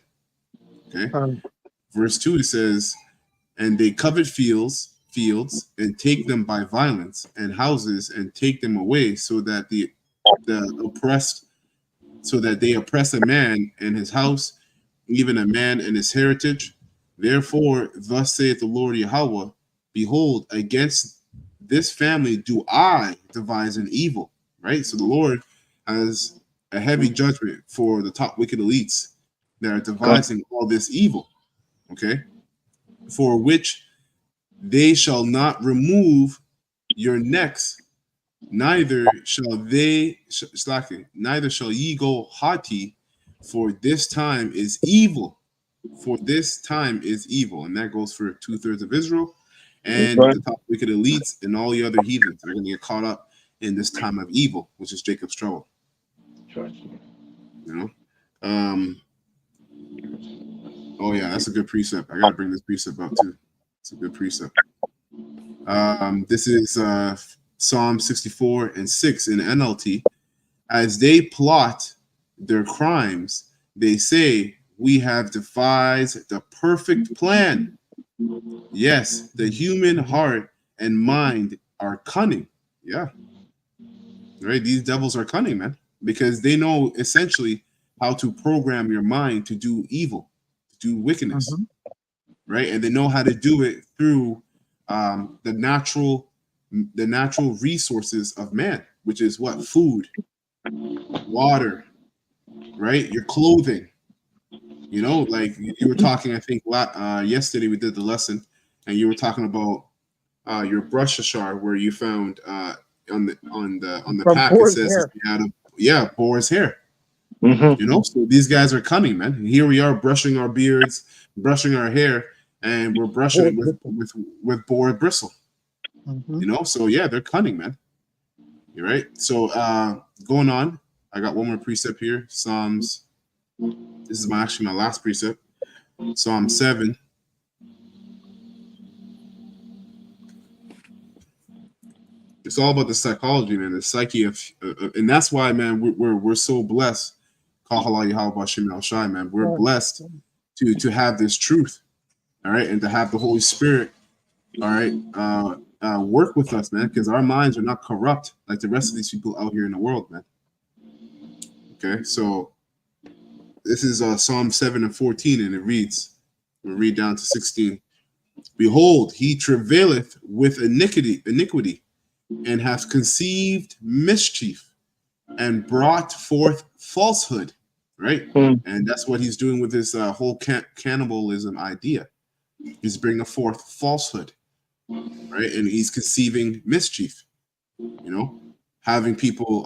Okay. Verse 2, it says, "And they covet fields and take them by violence, and houses and take them away, so that they oppress a man and his house, even a man and his heritage. Therefore, thus saith the Lord Yahweh, behold, against this family do I devise an evil." Right? So the Lord has a heavy judgment for the top wicked elites that are devising all this evil. Okay? "For which they shall not remove your necks, neither shall ye go haughty, for this time is evil." For this time is evil. And that goes for 2/3 of Israel and the top wicked elites and all the other heathens. They're going to get caught up in this time of evil, which is Jacob's trouble. Oh yeah, that's a good precept. I gotta bring this precept up too. It's a good precept. This is Psalm 64:6 in NLT. "As they plot their crimes, they say, we have devised the perfect plan. Yes, the human heart and mind are cunning." Yeah. Right? These devils are cunning, man, because they know essentially how to program your mind to do evil, to do wickedness. Right? And they know how to do it through the natural resources of man, which is what? Food, water, right? Your clothing. You know, like you were talking, I think yesterday we did the lesson, and you were talking about your brush ashar, where you found on the From pack it boar's says hair. he had boar's hair. You know, so these guys are cunning, man. And here we are brushing our beards, brushing our hair, and we're brushing it with boar bristle. You know, so yeah, they're cunning, man. You're right. So going on, I got one more precept here. Psalms. This is my last precept. Psalm 7. It's all about the psychology, man, the psyche of, and that's why, man, we're so blessed. Man, we're blessed to have this truth, all right, and to have the Holy Spirit, all right, work with us, man, because our minds are not corrupt like the rest of these people out here in the world, man. Okay, so this is Psalm 7 and 14, and it reads, we'll read down to 16. Behold, he travaileth with iniquity, and hath conceived mischief, and brought forth falsehood, right? And that's what he's doing with this whole cannibalism idea. He's bringing forth falsehood, right? And he's conceiving mischief, you know, having people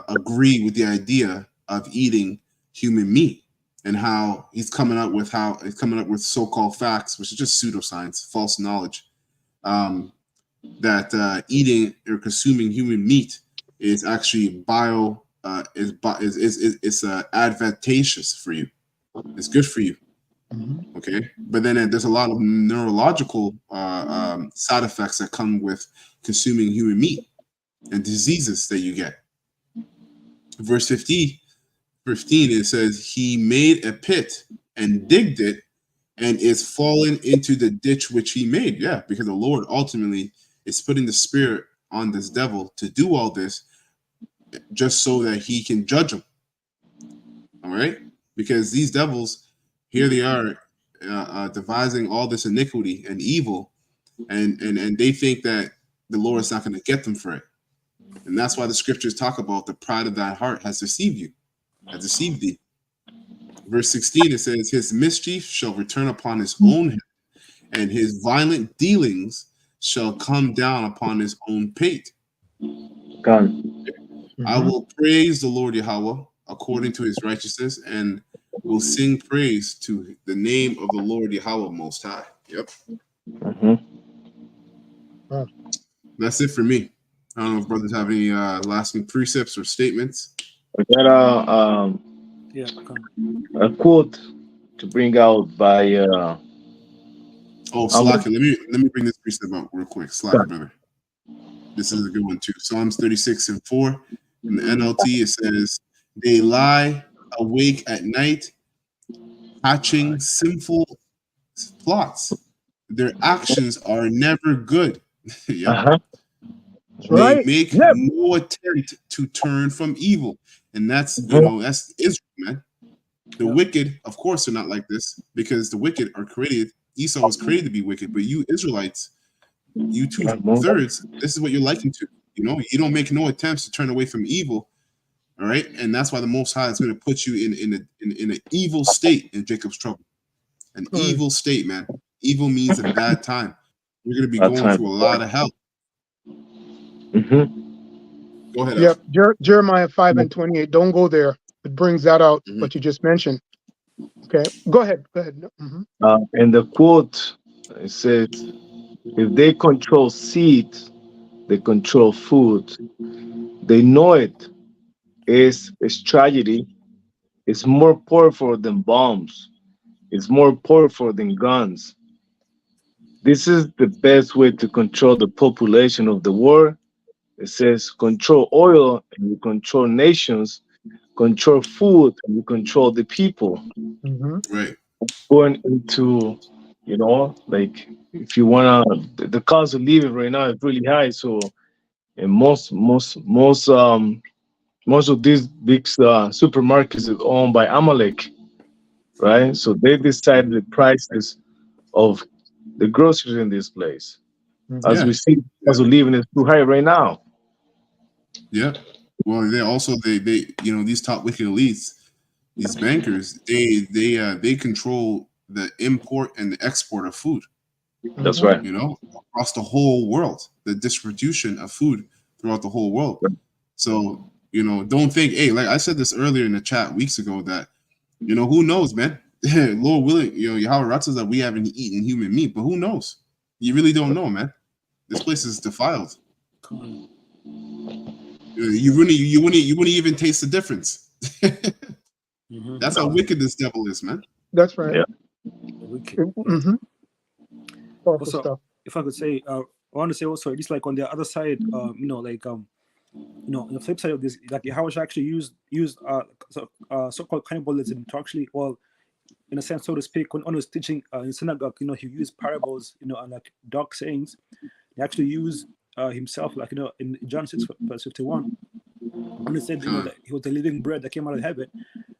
agree with the idea of eating human meat, and how he's coming up with so-called facts, which is just pseudoscience, false knowledge, that eating or consuming human meat is actually advantageous for you. It's good for you. Okay, but then there's a lot of neurological side effects that come with consuming human meat and diseases that you get. Verse 15, it says, he made a pit and digged it, and is fallen into the ditch which he made. Yeah, because the Lord ultimately is putting the spirit on this devil to do all this just so that he can judge them. All right? Because these devils, here they are devising all this iniquity and evil, and they think that the Lord is not going to get them for it. And that's why the scriptures talk about the pride of thy heart has deceived you, has deceived thee. Verse 16, it says, his mischief shall return upon his own head, and his violent dealings shall come down upon his own pate. God. I will praise the Lord Yahweh according to his righteousness, and will sing praise to the name of the Lord Yahweh Most High. Yep. That's it for me. I don't know if brothers have any lasting precepts or statements. I got a quote to bring out by Slacker. Let me bring this precept up real quick. Slacker, brother. This is a good one too. Psalms 36:4. In the NLT, it says, they lie awake at night, hatching sinful plots. Their actions are never good. Yeah. They make no attempt to turn from evil. And that's, that's Israel, man. The wicked, of course, are not like this, because the wicked are created. Esau was created to be wicked, but you Israelites, you 2/3, this is what you're likened to. You don't make no attempts to turn away from evil. All right, and that's why the Most High is going to put you in an evil state in Jacob's trouble. An evil state, man. Evil means a bad time. You're going to be going through a lot of hell. Go ahead. Yep, Jeremiah 5:28. Don't go there. It brings that out, what you just mentioned. Okay, go ahead. And the quote, it says, if they control seed, they control food. They know it is tragedy. It's more powerful than bombs. It's more powerful than guns. This is the best way to control the population of the world. It says control oil and you control nations, control food and you control the people. Right. Going into, like if you wanna, the cost of living right now is really high. So, and most of these big supermarkets is owned by Amalek, right? So they decided the prices of the groceries in this place. As we see, the cost of living is too high right now. Yeah. Well, they these top wicked elites, these bankers, they control the import and the export of food. That's right. Across the whole world, the distribution of food throughout the whole world. So, don't think, hey, like I said this earlier in the chat weeks ago, that, who knows, man? Lord willing, Yahweh Ratz says that we haven't eaten human meat, but who knows? You really don't know, man. This place is defiled. You wouldn't even taste the difference. That's how wicked this devil is, man. That's right. Yeah. Wicked. Powerful Also, stuff. if I could say, I want to say also, just like on the other side, on the flip side of this, like Yahweh actually used so-called cannibalism to actually, well, in a sense, so to speak, when he was teaching in synagogue, he used parables, and like dark sayings. He actually used himself, like, in John 6 verse 51, when he said, that he was the living bread that came out of heaven.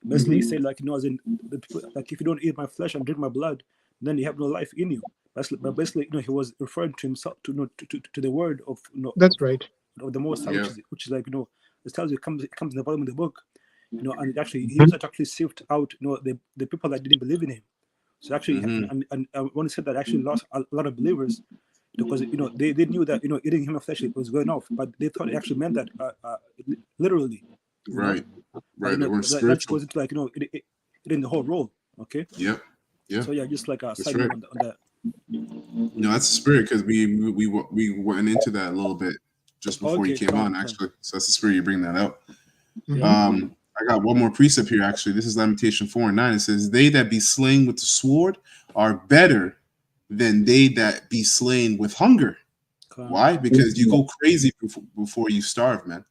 Basically, he said, like, as in, the people, like, if you don't eat my flesh and drink my blood, then you have no life in you. But basically, he was referring to himself to the word of, That's right. of the Most High, Yeah. which is like, it tells you, it comes in the bottom of the book, and it actually, he used it to actually sift out, the people that didn't believe in him. So actually, and when he said that, actually lost a lot of believers, because they knew that eating human flesh was going off, but they thought it actually meant that literally. Right. Right. They weren't that spiritual. goes into, like, eating the whole roll. Okay. Yep. Yeah. So yeah, just like a That's side right. note on that. That's the spirit, because we went into that a little bit just before you came on, actually. So that's the spirit you bring that out. I got one more precept here, actually. This is Lamentation 4:9. It says, "They that be slain with the sword are better than they that be slain with hunger." Why? Because you go crazy before you starve, man.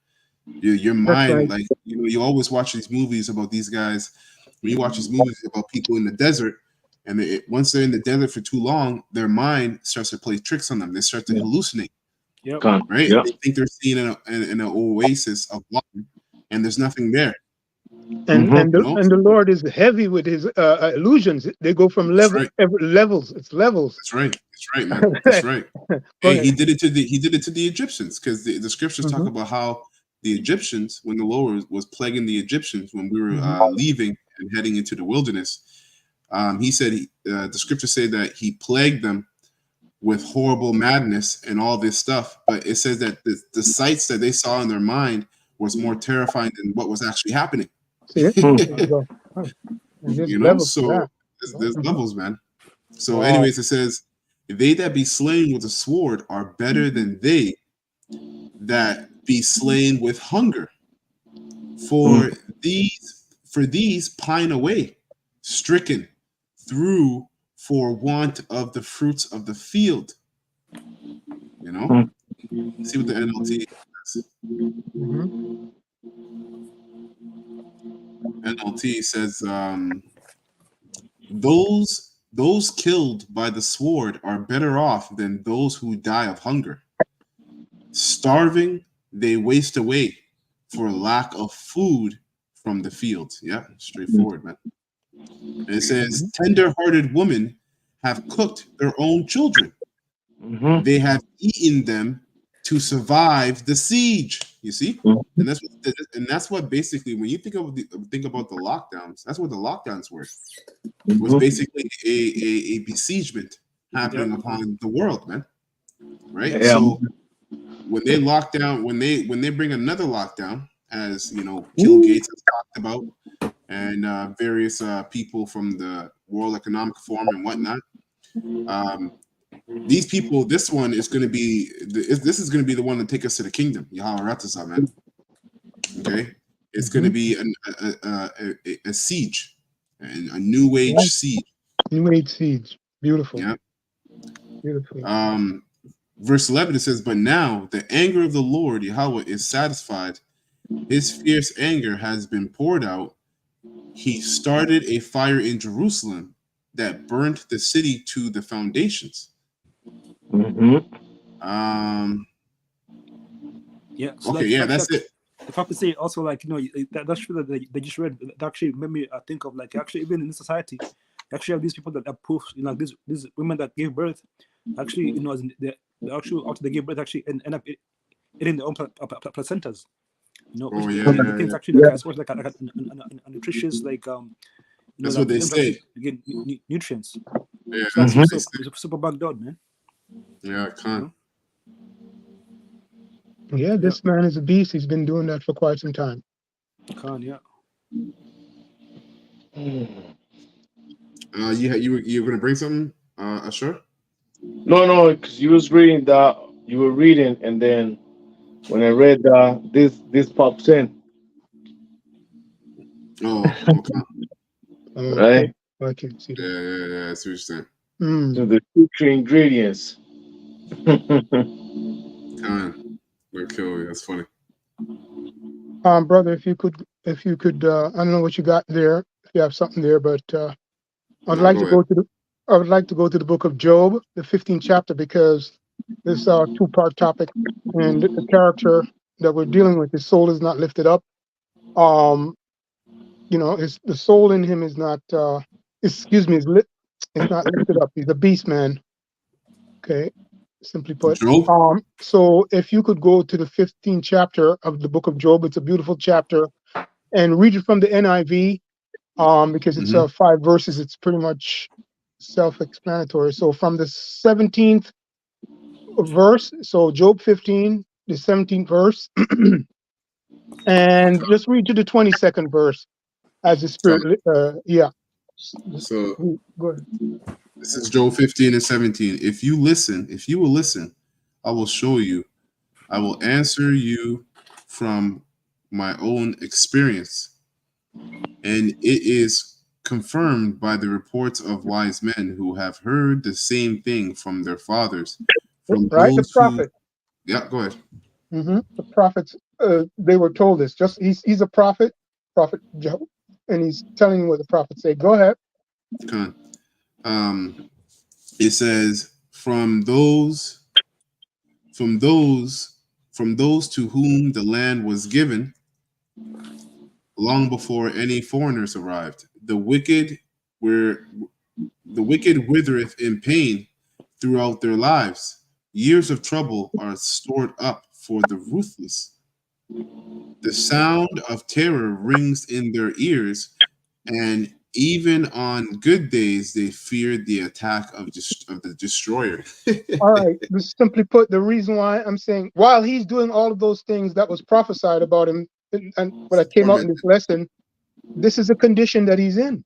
Your mind, right. like, you always watch these movies about these guys. When you watch these movies about people in the desert, and once they're in the desert for too long, their mind starts to play tricks on them. They start to hallucinate. Yep. Right? Yep. They think they're seeing an oasis of water, and there's nothing there. And the Lord is heavy with his illusions. They go from levels. It's levels. That's right. That's right, man. That's right. Hey, he did it to the Egyptians, because the scriptures talk about how the Egyptians, when the Lord was plaguing the Egyptians when we were leaving and heading into the wilderness, he said the scriptures say that he plagued them with horrible madness and all this stuff. But it says that the sights that they saw in their mind was more terrifying than what was actually happening. See? So there's levels, man. So anyways, it says, "They that be slain with a sword are better than they that be slain with hunger. For these pine away, stricken through for want of the fruits of the field." See what the NLT says. NLT says, those killed by the sword are better off than those who die of hunger. Starving, they waste away for lack of food from the field. Yeah, straightforward, man. And it says, tender-hearted women have cooked their own children. They have eaten them to survive the siege. You see, and that's what basically, when you think about the lockdowns, that's what the lockdowns were. It was basically a besiegement happening upon the world, man. Right. Yeah. So when they lock down, when they bring another lockdown, as Bill Gates has talked about, and various people from the World Economic Forum and whatnot. These people, this one is going to be the one to take us to the kingdom. Yahweh Ratazah, man. Okay, it's going to be a siege, a new age siege. New age siege, beautiful. Yeah, beautiful. Verse 11, it says, "But now the anger of the Lord Yahweh is satisfied; his fierce anger has been poured out. He started a fire in Jerusalem that burnt the city to the foundations." Yeah. So okay. like, Yeah, that's it. If I could say also, like, that's true that they just read. That actually made me think of, like, actually even in this society, actually have these people that are proof, these women that gave birth, actually, as in the actual after they gave birth, actually end up eating their own placentas. You know, Oh which yeah, the yeah, things yeah. actually like I suppose like a nutritious like you know That's like what for they them to actually say. get nutrients. Yeah, So that's what they say. it's super bugged out, man. Yeah, I can't. Yeah, this man is a beast. He's been doing that for quite some time. Yeah. You were gonna bring something, Ashur? No, because you was reading that, you were reading, and then when I read this pops in, Oh, okay. right? I can see that. Yeah. I see what you're saying. So the secret ingredients. Kind will kill you. That's funny. Brother, if you could, I don't know what you got there. If you have something there, but I'd No, like go to ahead. go to the. I would like to go to the book of Job, the 15th chapter, because this two-part topic, and the character that we're dealing with, his soul is not lifted up. You know, the soul in him is not. Excuse me, it's not lifted up. He's a beast man. Okay, simply put. Job? So if you could go to the 15th chapter of the book of Job, it's a beautiful chapter, and read it from the NIV, because it's 5 verses. It's pretty much self-explanatory. So from the 17th verse, so Job 15, the 17th verse, and just read to the 22nd verse as the Spirit. Yeah. So Go ahead. this is Job 15 and 17. If you will listen, I will show you. I will answer you from my own experience. And it is confirmed by the reports of wise men who have heard the same thing from their fathers, from Right, the those who. prophet. Yeah, go ahead. The prophets, they were told this. Just he's a prophet, Prophet Job, and he's telling you what the prophets say. Go ahead. Come on. It says from those to whom the land was given long before any foreigners arrived. The wicked withereth in pain throughout their lives. Years of trouble are stored up for the ruthless. The sound of terror rings in their ears, and even on good days they fear the attack of the destroyer. All right. Just simply put, the reason why I'm saying while he's doing all of those things that was prophesied about him, and what I came out in this lesson, this is a condition that he's in.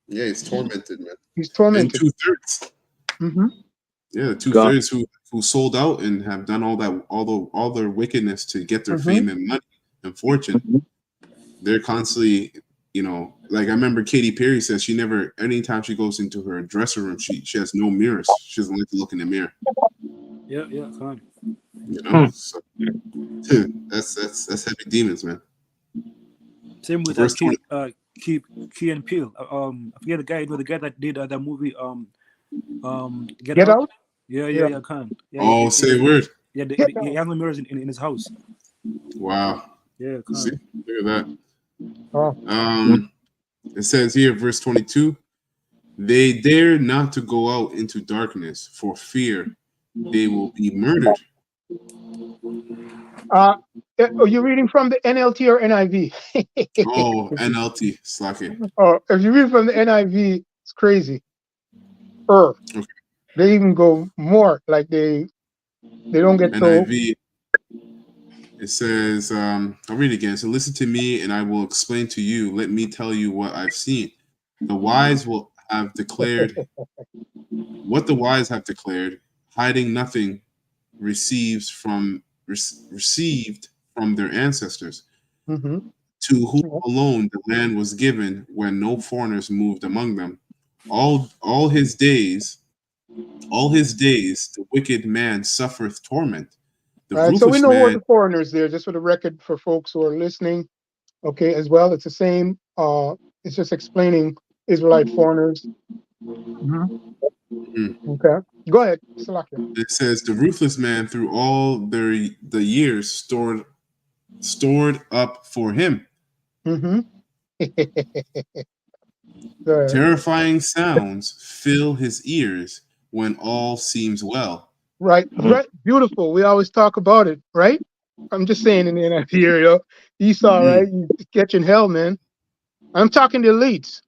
Yeah, he's tormented, man. He's tormented. And 2/3. Yeah, 2/3 who sold out and have done all their wickedness to get their fame and money and fortune. They're constantly, like I remember Katy Perry says she never, anytime she goes into her dressing room, she has no mirrors. She doesn't like to look in the mirror. Yeah, fine. So that's heavy demons, man. Same with Key and Peele. I forget the guy that did that movie. Get Out. Yeah, kind. Yeah, say a word. Yeah, he has no mirrors in his house. Wow. Yeah, see, look at that. It says here, verse 22, they dare not to go out into darkness for fear they will be murdered. Are you reading from the NLT or NIV? Oh, NLT, slack it. Oh, if you read from the NIV, it's crazy. Okay. They even go more, like they don't get NIV. It says, I'll read it again. So listen to me and I will explain to you. Let me tell you what I've seen. The wise will have declared what the wise have declared, hiding nothing received from their ancestors, to whom alone the land was given when no foreigners moved among them. All his days, the wicked man suffereth torment. Right, so we know what the foreigners there, just for the record for folks who are listening, okay, as well. It's the same. It's just explaining Israelite foreigners. Okay, go ahead. It says the ruthless man through all the years stored up for him. Terrifying sounds fill his ears when all seems well. Right, beautiful. We always talk about it, right? I'm just saying in the NIV here, Esau, right? He's catching hell, man. I'm talking to elites.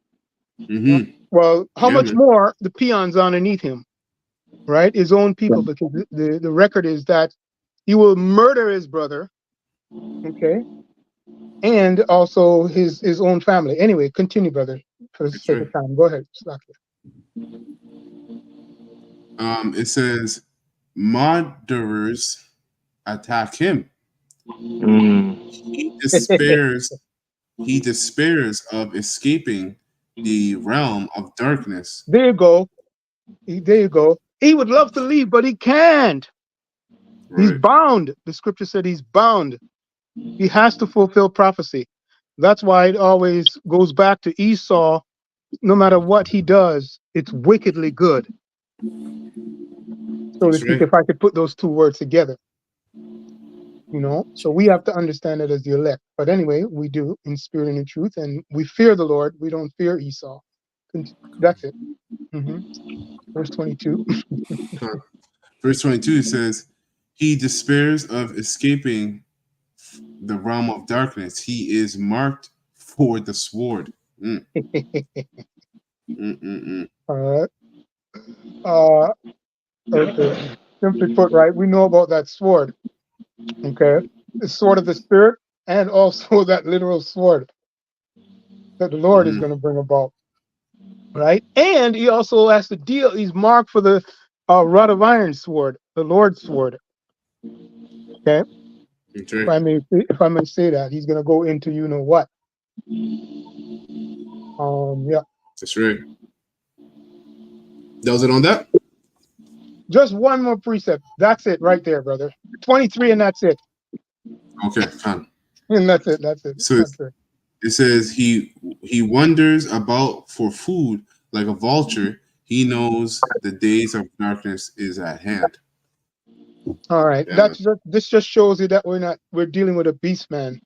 Well, how much more the peons underneath him, right? His own people, because the record is that he will murder his brother, okay, and also his own family. Anyway, continue, brother, for the sake of time. Go ahead. It says murderers attack him. He despairs. He despairs of escaping the realm of darkness. There you go. There you go. He would love to leave, but he can't. He's bound. The scripture said he's bound. He has to fulfill prophecy. That's why it always goes back to Esau. No matter what he does, it's wickedly good. So to speak, if I could put those two words together. You know, so we have to understand it as the elect. But anyway, we do in spirit and in truth, and we fear the Lord. We don't fear Esau. That's it. Verse 22. Verse 22 says, he despairs of escaping the realm of darkness. He is marked for the sword. Okay. Simply put, right, we know about that sword. Okay, the sword of the spirit, and also that literal sword that the Lord is going to bring about, right? And he also has to deal. He's marked for the rod of iron sword, the Lord's sword. Okay. If I may say that, he's going to go into you know what. Yeah. That's right. That was it on that. Just one more precept. That's it, right there, brother. 23, and that's it. Okay, fine. And that's it. That's it. So it says he wanders about for food like a vulture. He knows the days of darkness is at hand. All right. This just shows you that we're dealing with a beast man.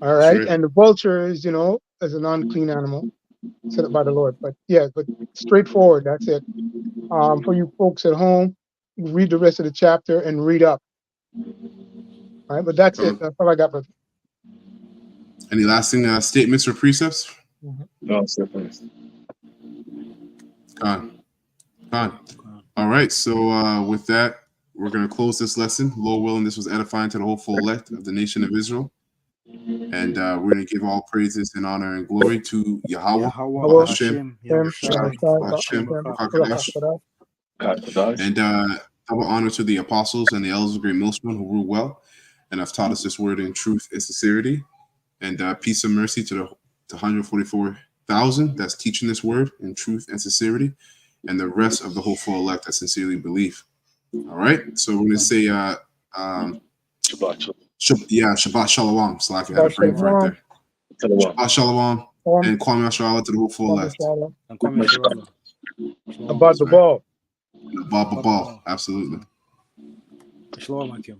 All right. And the vulture is, you know, as an unclean animal set up by the Lord. But yeah, but straightforward. That's it. For you folks at home, read the rest of the chapter and read up. All right. But that's it. That's all I got, brother. Any lasting statements or precepts? No, sir. Gone. All right. So with that, we're going to close this lesson. Lord willing, this was edifying to the whole full elect of the nation of Israel. And we're going to give all praises and honor and glory to Yahweh, Hashem, and double honor to the apostles and the elders of Great Millstone who rule well and have taught us this word in truth and sincerity. And peace and mercy to the 144,000 that's teaching this word in truth and sincerity, and the rest of the whole full elect that sincerely believe. All right. So we're going to say Shabbat Shalom. Slack, I had to bring it right there. Shabbat Shalom. And Kwame Ashrala to the whole full elect. About the ball. About the ball. Absolutely. Shalom, Akim.